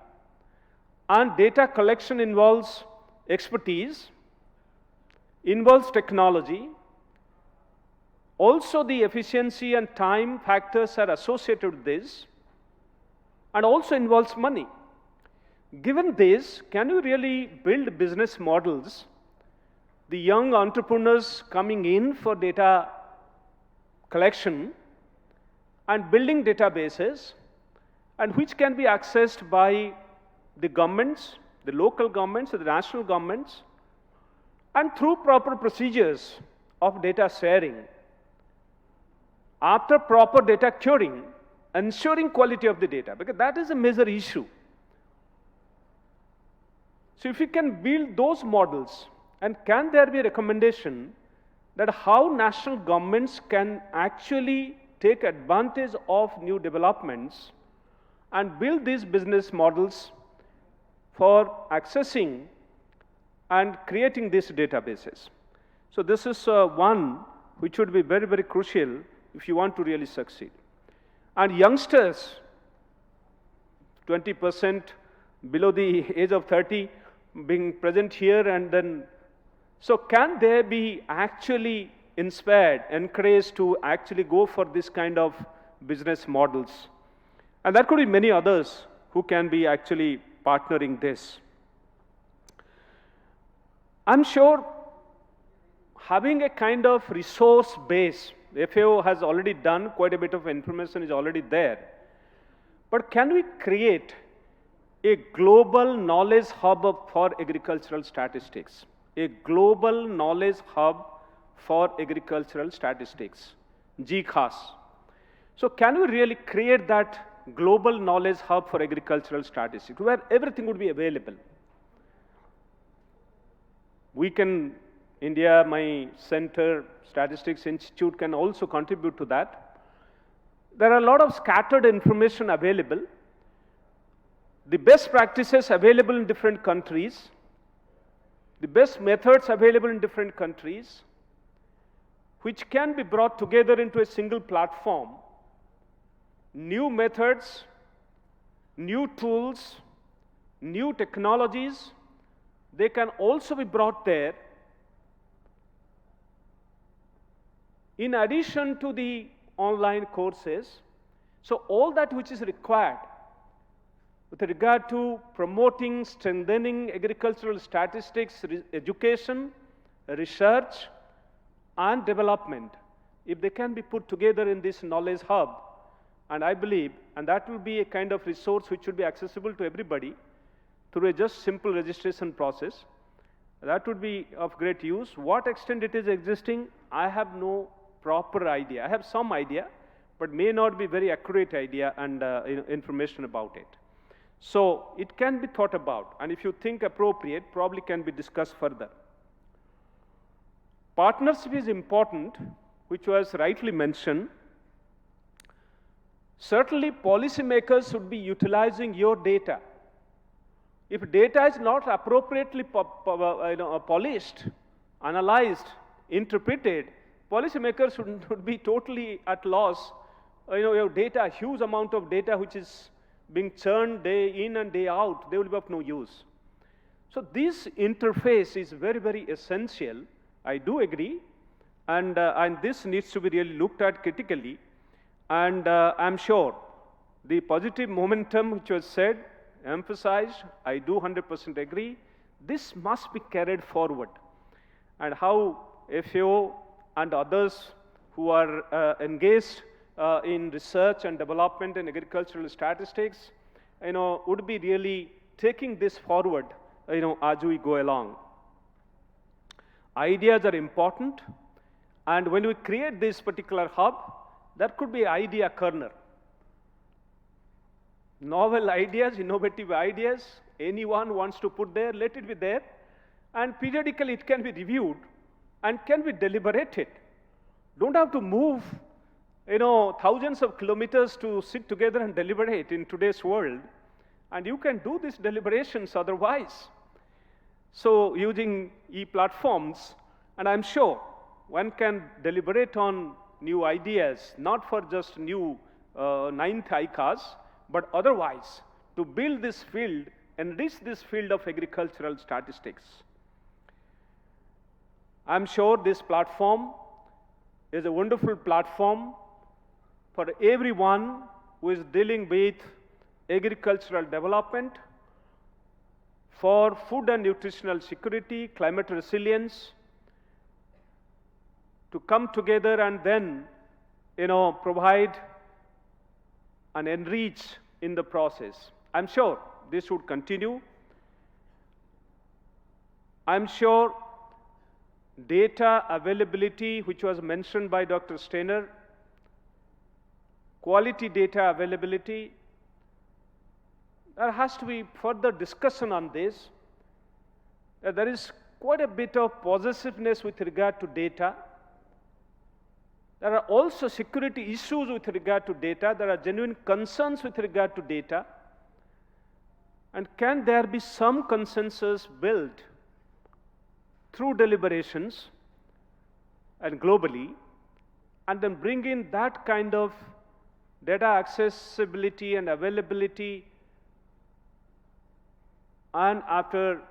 and data collection involves expertise, involves technology. Also, the efficiency and time factors are associated with this. and also involves money. Given this, can you really build business models, the young entrepreneurs coming in for data collection and building databases, and which can be accessed by the governments, the local governments, the national governments, and through proper procedures of data sharing, after proper data curing, ensuring quality of the data, because that is a major issue. So if you can build those models, and can there be a recommendation that how national governments can actually take advantage of new developments and build these business models for accessing and creating these databases. So this is one which would be very, very crucial if you want to really succeed. And youngsters, 20% below the age of 30, being present here, and then, so can they be actually inspired, encouraged to actually go for this kind of business models? And there could be many others who can be actually partnering this. I'm sure having a kind of resource base, FAO has already done, quite a bit of information is already there. But can we create a global knowledge hub for agricultural statistics? A global knowledge hub for agricultural statistics, GCAS. So can we really create that global knowledge hub for agricultural statistics, where everything would be available? We can, India, my center, Statistics Institute, can also contribute to that. There are a lot of scattered information available, the best practices available in different countries, the best methods available in different countries, which can be brought together into a single platform. New methods, new tools, new technologies, they can also be brought there, in addition to the online courses. So all that which is required with regard to promoting, strengthening agricultural statistics, education, research, and development, if they can be put together in this knowledge hub, and I believe, and that will be a kind of resource which should be accessible to everybody through a just simple registration process, that would be of great use. What extent it is existing, I have no proper idea. I have some idea, but may not be very accurate idea and information about it. So it can be thought about, and if you think appropriate, probably can be discussed further. Partnership is important, which was rightly mentioned. Certainly, policymakers should be utilizing your data. If data is not appropriately polished, analyzed, interpreted, policymakers should be totally at loss. Your data, huge amount of data which is being churned day in and day out, they will be of no use. So this interface is very, very essential. I do agree, and this needs to be really looked at critically. And I'm sure the positive momentum which was said, emphasized, I do 100% agree. This must be carried forward. And how FAO and others who are engaged in research and development in agricultural statistics, would be really taking this forward, as we go along. Ideas are important, and when we create this particular hub, there could be idea corner. Novel ideas, innovative ideas, anyone wants to put there, let it be there, and periodically it can be reviewed and can be deliberated. Don't have to move, thousands of kilometers to sit together and deliberate in today's world, and you can do these deliberations otherwise. So using e-platforms, and I'm sure one can deliberate on new ideas, not for just new 9th ICAS, but otherwise to build this field, enrich this field of agricultural statistics. I'm sure this platform is a wonderful platform for everyone who is dealing with agricultural development, for food and nutritional security, climate resilience, to come together and then, provide and enrich in the process. I'm sure this would continue. I'm sure data availability, which was mentioned by Dr. Steiner, quality data availability, there has to be further discussion on this. There is quite a bit of possessiveness with regard to data. There are also security issues with regard to data. There are genuine concerns with regard to data. And can there be some consensus built through deliberations and globally, and then bring in that kind of data accessibility and availability, and after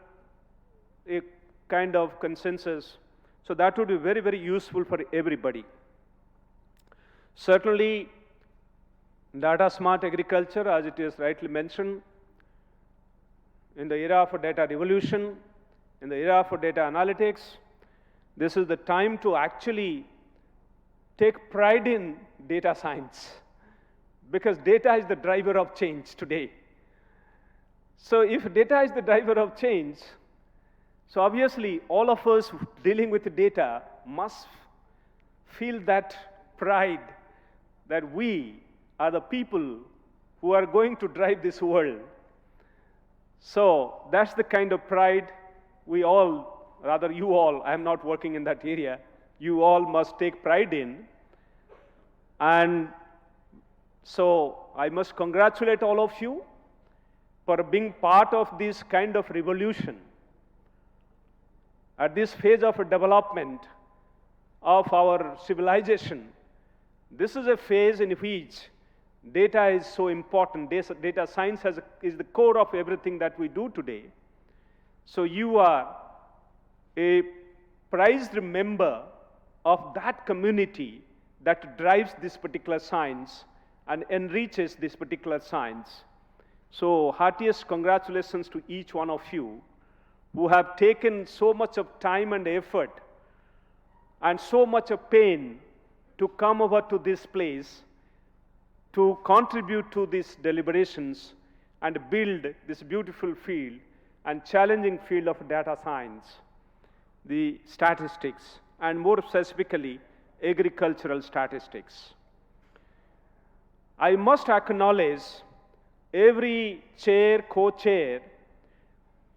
a kind of consensus? So that would be very, very useful for everybody. Certainly, data smart agriculture, as it is rightly mentioned, in the era of data revolution, in the era for data analytics, this is the time to actually take pride in data science, because data is the driver of change today. So if data is the driver of change, so obviously all of us dealing with data must feel that pride that we are the people who are going to drive this world. So that's the kind of pride we all, rather you all, I'm not working in that area, you all must take pride in. And so I must congratulate all of you for being part of this kind of revolution at this phase of development of our civilization. This is a phase in which data is so important. Data science is the core of everything that we do today. So you are a prized member of that community that drives this particular science and enriches this particular science. So heartiest congratulations to each one of you who have taken so much of time and effort and so much of pain to come over to this place to contribute to these deliberations and build this beautiful field and challenging field of data science, the statistics, and more specifically, agricultural statistics. I must acknowledge every chair, co-chair,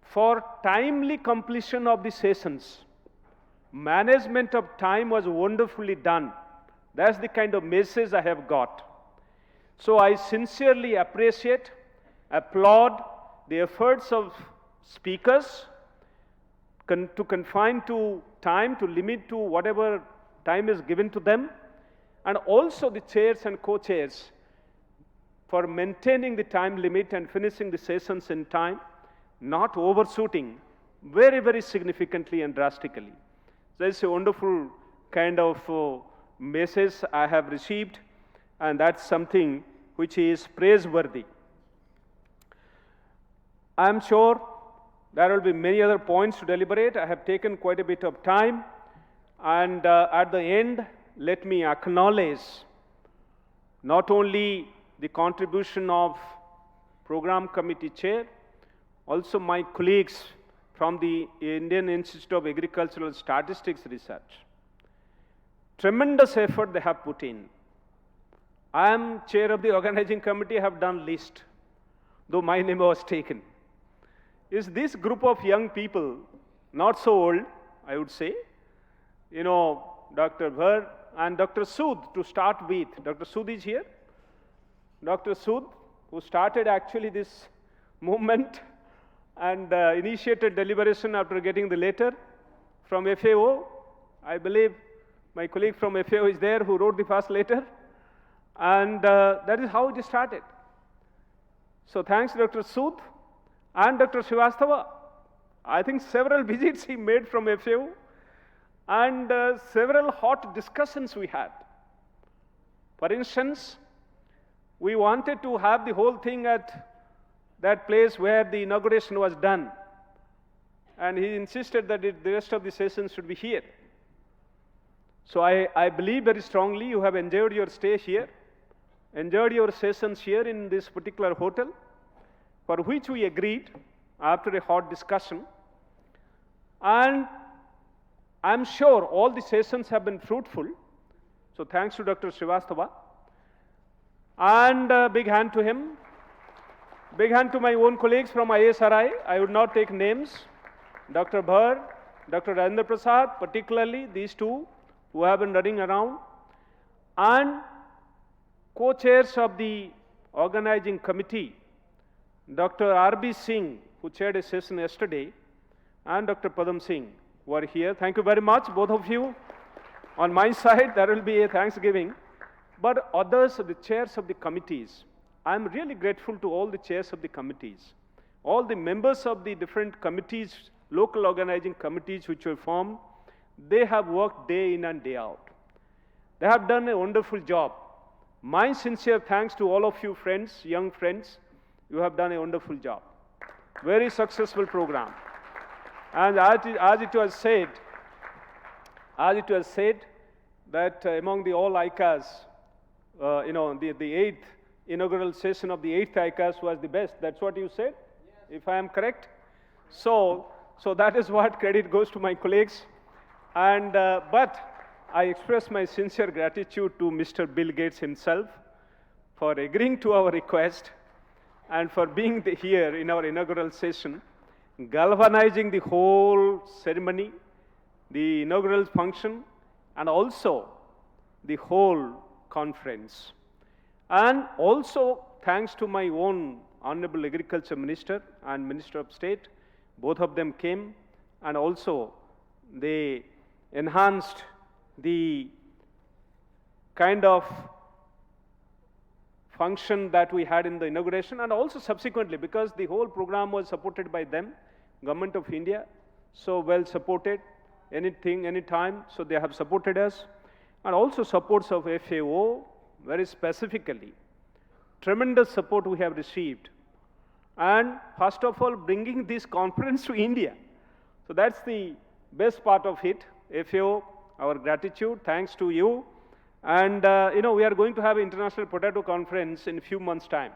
for timely completion of the sessions. Management of time was wonderfully done. That's the kind of message I have got. So I sincerely appreciate, applaud the efforts of speakers to confine to time, to limit to whatever time is given to them, and also the chairs and co-chairs for maintaining the time limit and finishing the sessions in time, not overshooting very, very significantly and drastically. That's a wonderful kind of message I have received, and that's something which is praiseworthy. I'm sure there will be many other points to deliberate. I have taken quite a bit of time, and at the end, let me acknowledge not only the contribution of Program Committee Chair, also my colleagues from the Indian Institute of Agricultural Statistics Research. Tremendous effort they have put in. I am chair of the organizing committee, I have done least, though my name was taken. Is this group of young people, not so old, I would say, Dr. Bhar and Dr. Sood to start with. Dr. Sood is here. Dr. Sood, who started actually this movement and initiated deliberation after getting the letter from FAO. I believe my colleague from FAO is there who wrote the first letter. And that is how it started. So thanks Dr. Sood and Dr. Srivastava. I think several visits he made from FAO and several hot discussions we had. For instance, we wanted to have the whole thing at that place where the inauguration was done. And he insisted that the rest of the sessions should be here. So I believe very strongly you have enjoyed your stay here, enjoyed your sessions here in this particular hotel, for which we agreed after a hot discussion. And I'm sure all the sessions have been fruitful. So thanks to Dr. Srivastava. And a big hand to him. Big hand to my own colleagues from ISRI. I would not take names. Dr. Bhar, Dr. Rajendra Prasad, particularly these two who have been running around. And co-chairs of the organizing committee, Dr. R.B. Singh, who chaired a session yesterday, and Dr. Padam Singh, who are here. Thank you very much, both of you. On my side, there will be a Thanksgiving. But others, the chairs of the committees, I'm really grateful to all the chairs of the committees, all the members of the different committees, local organizing committees which were formed. They have worked day in and day out. They have done a wonderful job. My sincere thanks to all of you friends, young friends. You have done a wonderful job. Very successful program. And as it was said that among the all ICAS, the eighth inaugural session of the 8th ICAS was the best. That's what you said, yes, if I am correct. So that is what credit goes to my colleagues. And but I express my sincere gratitude to Mr. Bill Gates himself for agreeing to our request and for being here in our inaugural session, galvanizing the whole ceremony, the inaugural function, and also the whole conference. And also thanks to my own Honorable Agriculture Minister and Minister of State, both of them came, and also they enhanced the kind of function that we had in the inauguration, and also subsequently, because the whole program was supported by them, Government of India, so well supported, anything, anytime, so they have supported us, and also supports of FAO, very specifically. Tremendous support we have received. And first of all, bringing this conference to India. So that's the best part of it. FAO, our gratitude, thanks to you. And we are going to have an International Potato Conference in a few months' time.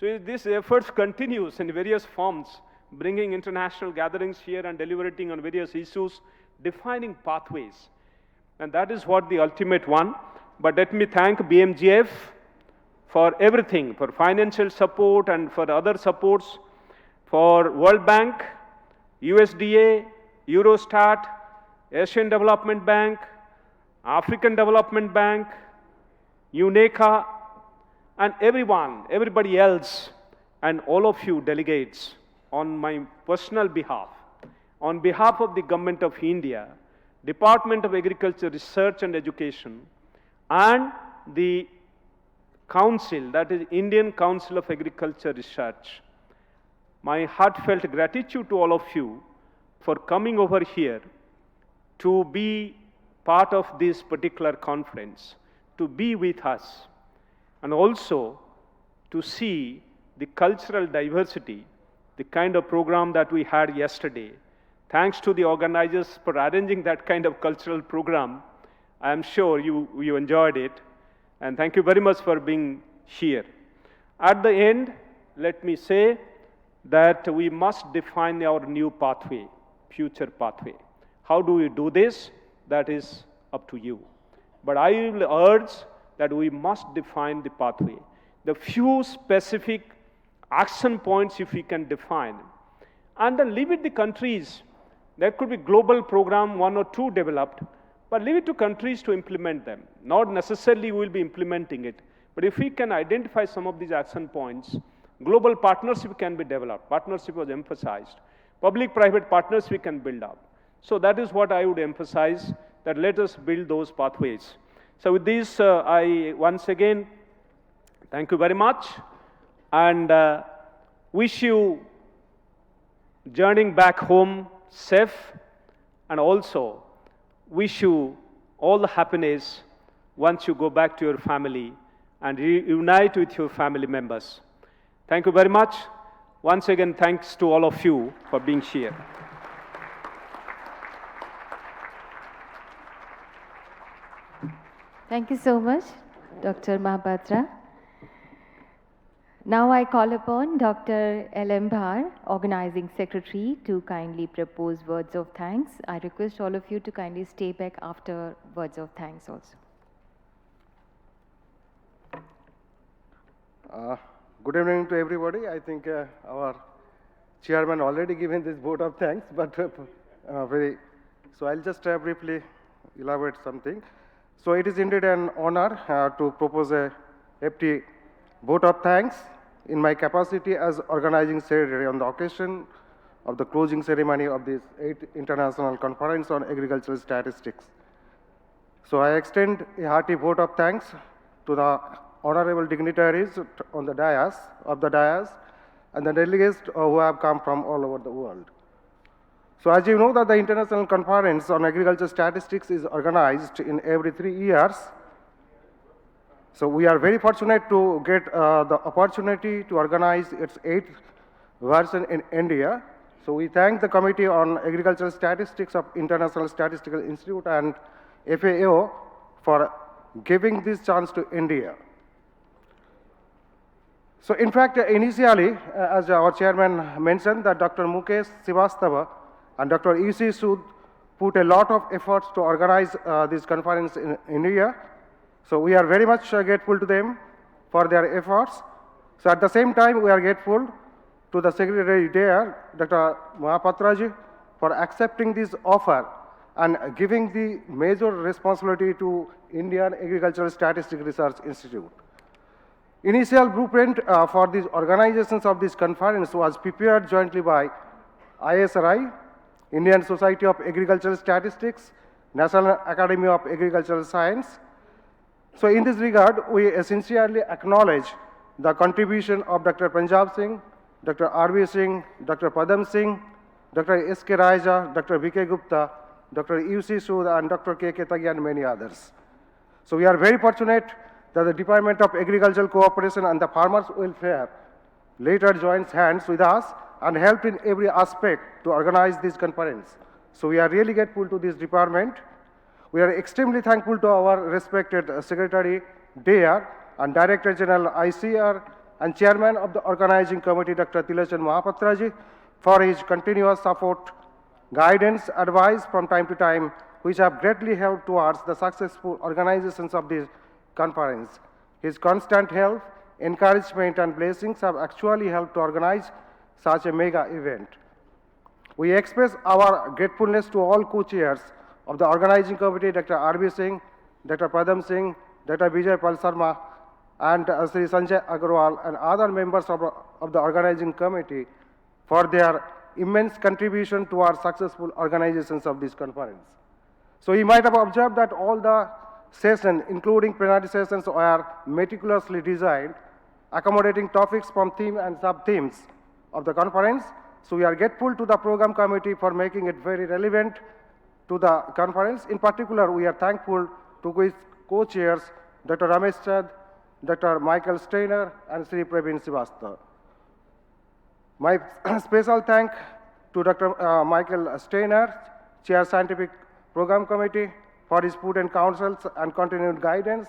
So this effort continues in various forms, bringing international gatherings here and deliberating on various issues, defining pathways. And that is what the ultimate one. But let me thank BMGF for everything, for financial support and for other supports, for World Bank, USDA, Eurostat, Asian Development Bank, African Development Bank, UNECA, and everybody else, and all of you delegates, on my personal behalf, on behalf of the Government of India, Department of Agriculture, Research and Education, and the Council, that is Indian Council of Agriculture Research. My heartfelt gratitude to all of you for coming over here to be part of this particular conference, to be with us, and also to see the cultural diversity, the kind of program that we had yesterday. Thanks to the organizers for arranging that kind of cultural program. I am sure you enjoyed it, and thank you very much for being here. At the end, let me say that we must define our new pathway, future pathway. How do we do this? That is up to you. But I will urge that we must define the pathway. The few specific action points, if we can define, and then leave it the countries. There could be global program, 1 or 2 developed, but leave it to countries to implement them. Not necessarily we will be implementing it, but if we can identify some of these action points, global partnership can be developed. Partnership was emphasized. Public-private partners we can build up. So that is what I would emphasize, that let us build those pathways. So with this, I once again thank you very much, and wish you journeying back home safe, and also wish you all the happiness once you go back to your family and reunite with your family members. Thank you very much. Once again, thanks to all of you for being here. Thank you so much, Dr. Mahapatra. Now I call upon Dr. L.M. Bhar, Organizing Secretary, to kindly propose words of thanks. I request all of you to kindly stay back after words of thanks also. Good evening to everybody. I think our chairman already given this vote of thanks, but so I'll just briefly elaborate something. So it is indeed an honor to propose a FT vote of thanks in my capacity as organizing secretary on the occasion of the closing ceremony of this 8th International Conference on Agricultural Statistics. So I extend a hearty vote of thanks to the honorable dignitaries on the dais, and the delegates who have come from all over the world. So as you know that the International Conference on Agricultural Statistics is organized in every 3 years. So we are very fortunate to get the opportunity to organize its 8th version in India. So we thank the Committee on Agricultural Statistics of International Statistical Institute and FAO for giving this chance to India. So in fact, initially, as our chairman mentioned, that Dr. Mukesh Srivastava and Dr. E.C. Sood put a lot of efforts to organize this conference in India. So we are very much grateful to them for their efforts. So at the same time, we are grateful to the Secretary there, Dr. Mahapatraji, for accepting this offer and giving the major responsibility to Indian Agricultural Statistics Research Institute. Initial blueprint for these organizations of this conference was prepared jointly by ISRI, Indian Society of Agricultural Statistics, National Academy of Agricultural Science. So in this regard, we sincerely acknowledge the contribution of Dr. Punjab Singh, Dr. R.V. Singh, Dr. Padam Singh, Dr. S.K. Raja, Dr. V.K. Gupta, Dr. U.C. Sood, and Dr. K.K. Tagi, and many others. So we are very fortunate that the Department of Agricultural Cooperation and the Farmers' Welfare later joins hands with us and helped in every aspect to organize this conference. So we are really grateful to this department. We are extremely thankful to our respected Secretary there and Director General ICR and Chairman of the Organizing Committee, Dr. Tilachan Mahapatraji, for his continuous support, guidance, advice from time to time, which have greatly helped towards the successful organizations of this conference. His constant help, encouragement, and blessings have actually helped to organize such a mega event. We express our gratefulness to all co-chairs of the organizing committee, Dr. R.B. Singh, Dr. Padam Singh, Dr. Vijay Pal Sharma, and Sri Sanjay Agarwal, and other members of the organizing committee for their immense contribution to our successful organizations of this conference. So you might have observed that all the sessions, including plenary sessions, are meticulously designed, accommodating topics from theme and sub-themes of the conference. So we are grateful to the program committee for making it very relevant to the conference. In particular, we are thankful to its co-chairs, Dr. Ramesh Chand, Dr. Michael Steiner, and Sri Praveen Srivastava. My special thank to Dr. Michael Steiner, Chair Scientific Program Committee, for his prudent counsels and continued guidance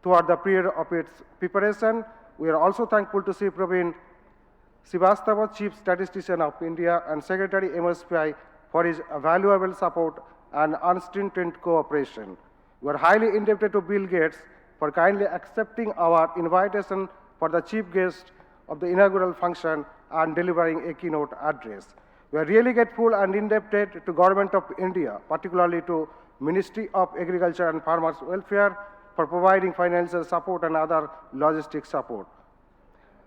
throughout the period of its preparation. We are also thankful to Sri Praveen Srivastava, Chief Statistician of India, and Secretary MSPI, for his valuable support and unstinted cooperation. We are highly indebted to Bill Gates for kindly accepting our invitation for the chief guest of the inaugural function and delivering a keynote address. We are really grateful and indebted to Government of India, particularly to Ministry of Agriculture and Farmers' Welfare, for providing financial support and other logistic support.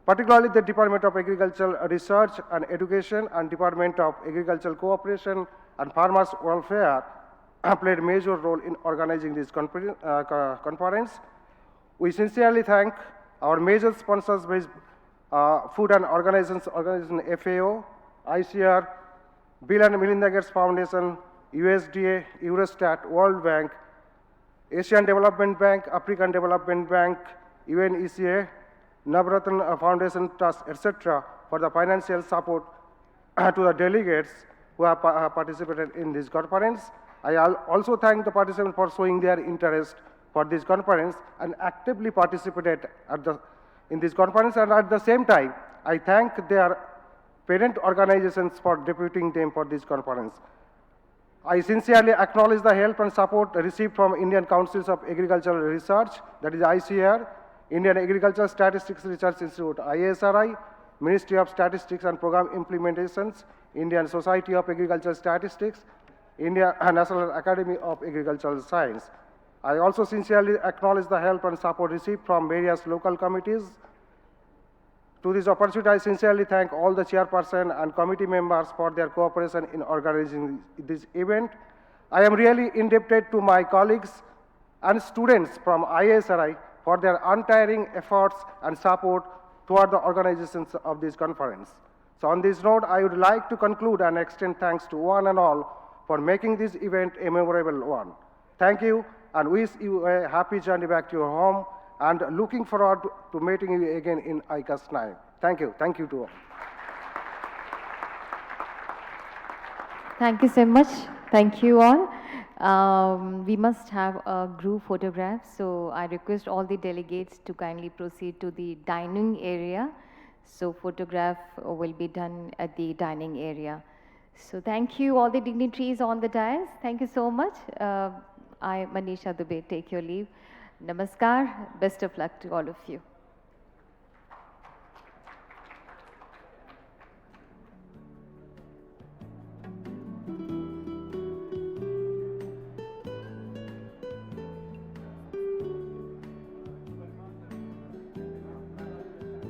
Particularly the Department of Agricultural Research and Education and Department of Agricultural Cooperation and Farmers' Welfare played a major role in organizing this conference. We sincerely thank our major sponsors, Food and Organization FAO, ICR, Bill and Melinda Gates Foundation, USDA, Eurostat, World Bank, Asian Development Bank, African Development Bank, UNECA, Navratna Foundation Trust, etc., for the financial support to the delegates who have participated in this conference. I also thank the participants for showing their interest for this conference and actively participated in this conference, and at the same time, I thank their parent organizations for deputing them for this conference. I sincerely acknowledge the help and support received from Indian Councils of Agricultural Research, that is ICAR, Indian Agricultural Statistics Research Institute, ISRI, Ministry of Statistics and Program Implementations, Indian Society of Agricultural Statistics, India National Academy of Agricultural Science. I also sincerely acknowledge the help and support received from various local committees. To this opportunity, I sincerely thank all the chairperson and committee members for their cooperation in organizing this event. I am really indebted to my colleagues and students from ISRI for their untiring efforts and support toward the organizations of this conference. So on this note, I would like to conclude and extend thanks to one and all for making this event a memorable one. Thank you, and wish you a happy journey back to your home, and looking forward to meeting you again in ICAS 9. Thank you. Thank you to all. Thank you so much. Thank you all. We must have a group photograph, so I request all the delegates to kindly proceed to the dining area. So photograph will be done at the dining area. So thank you all the dignitaries on the dais. Thank you so much. I, Manisha Dubey, take your leave. Namaskar. Best of luck to all of you.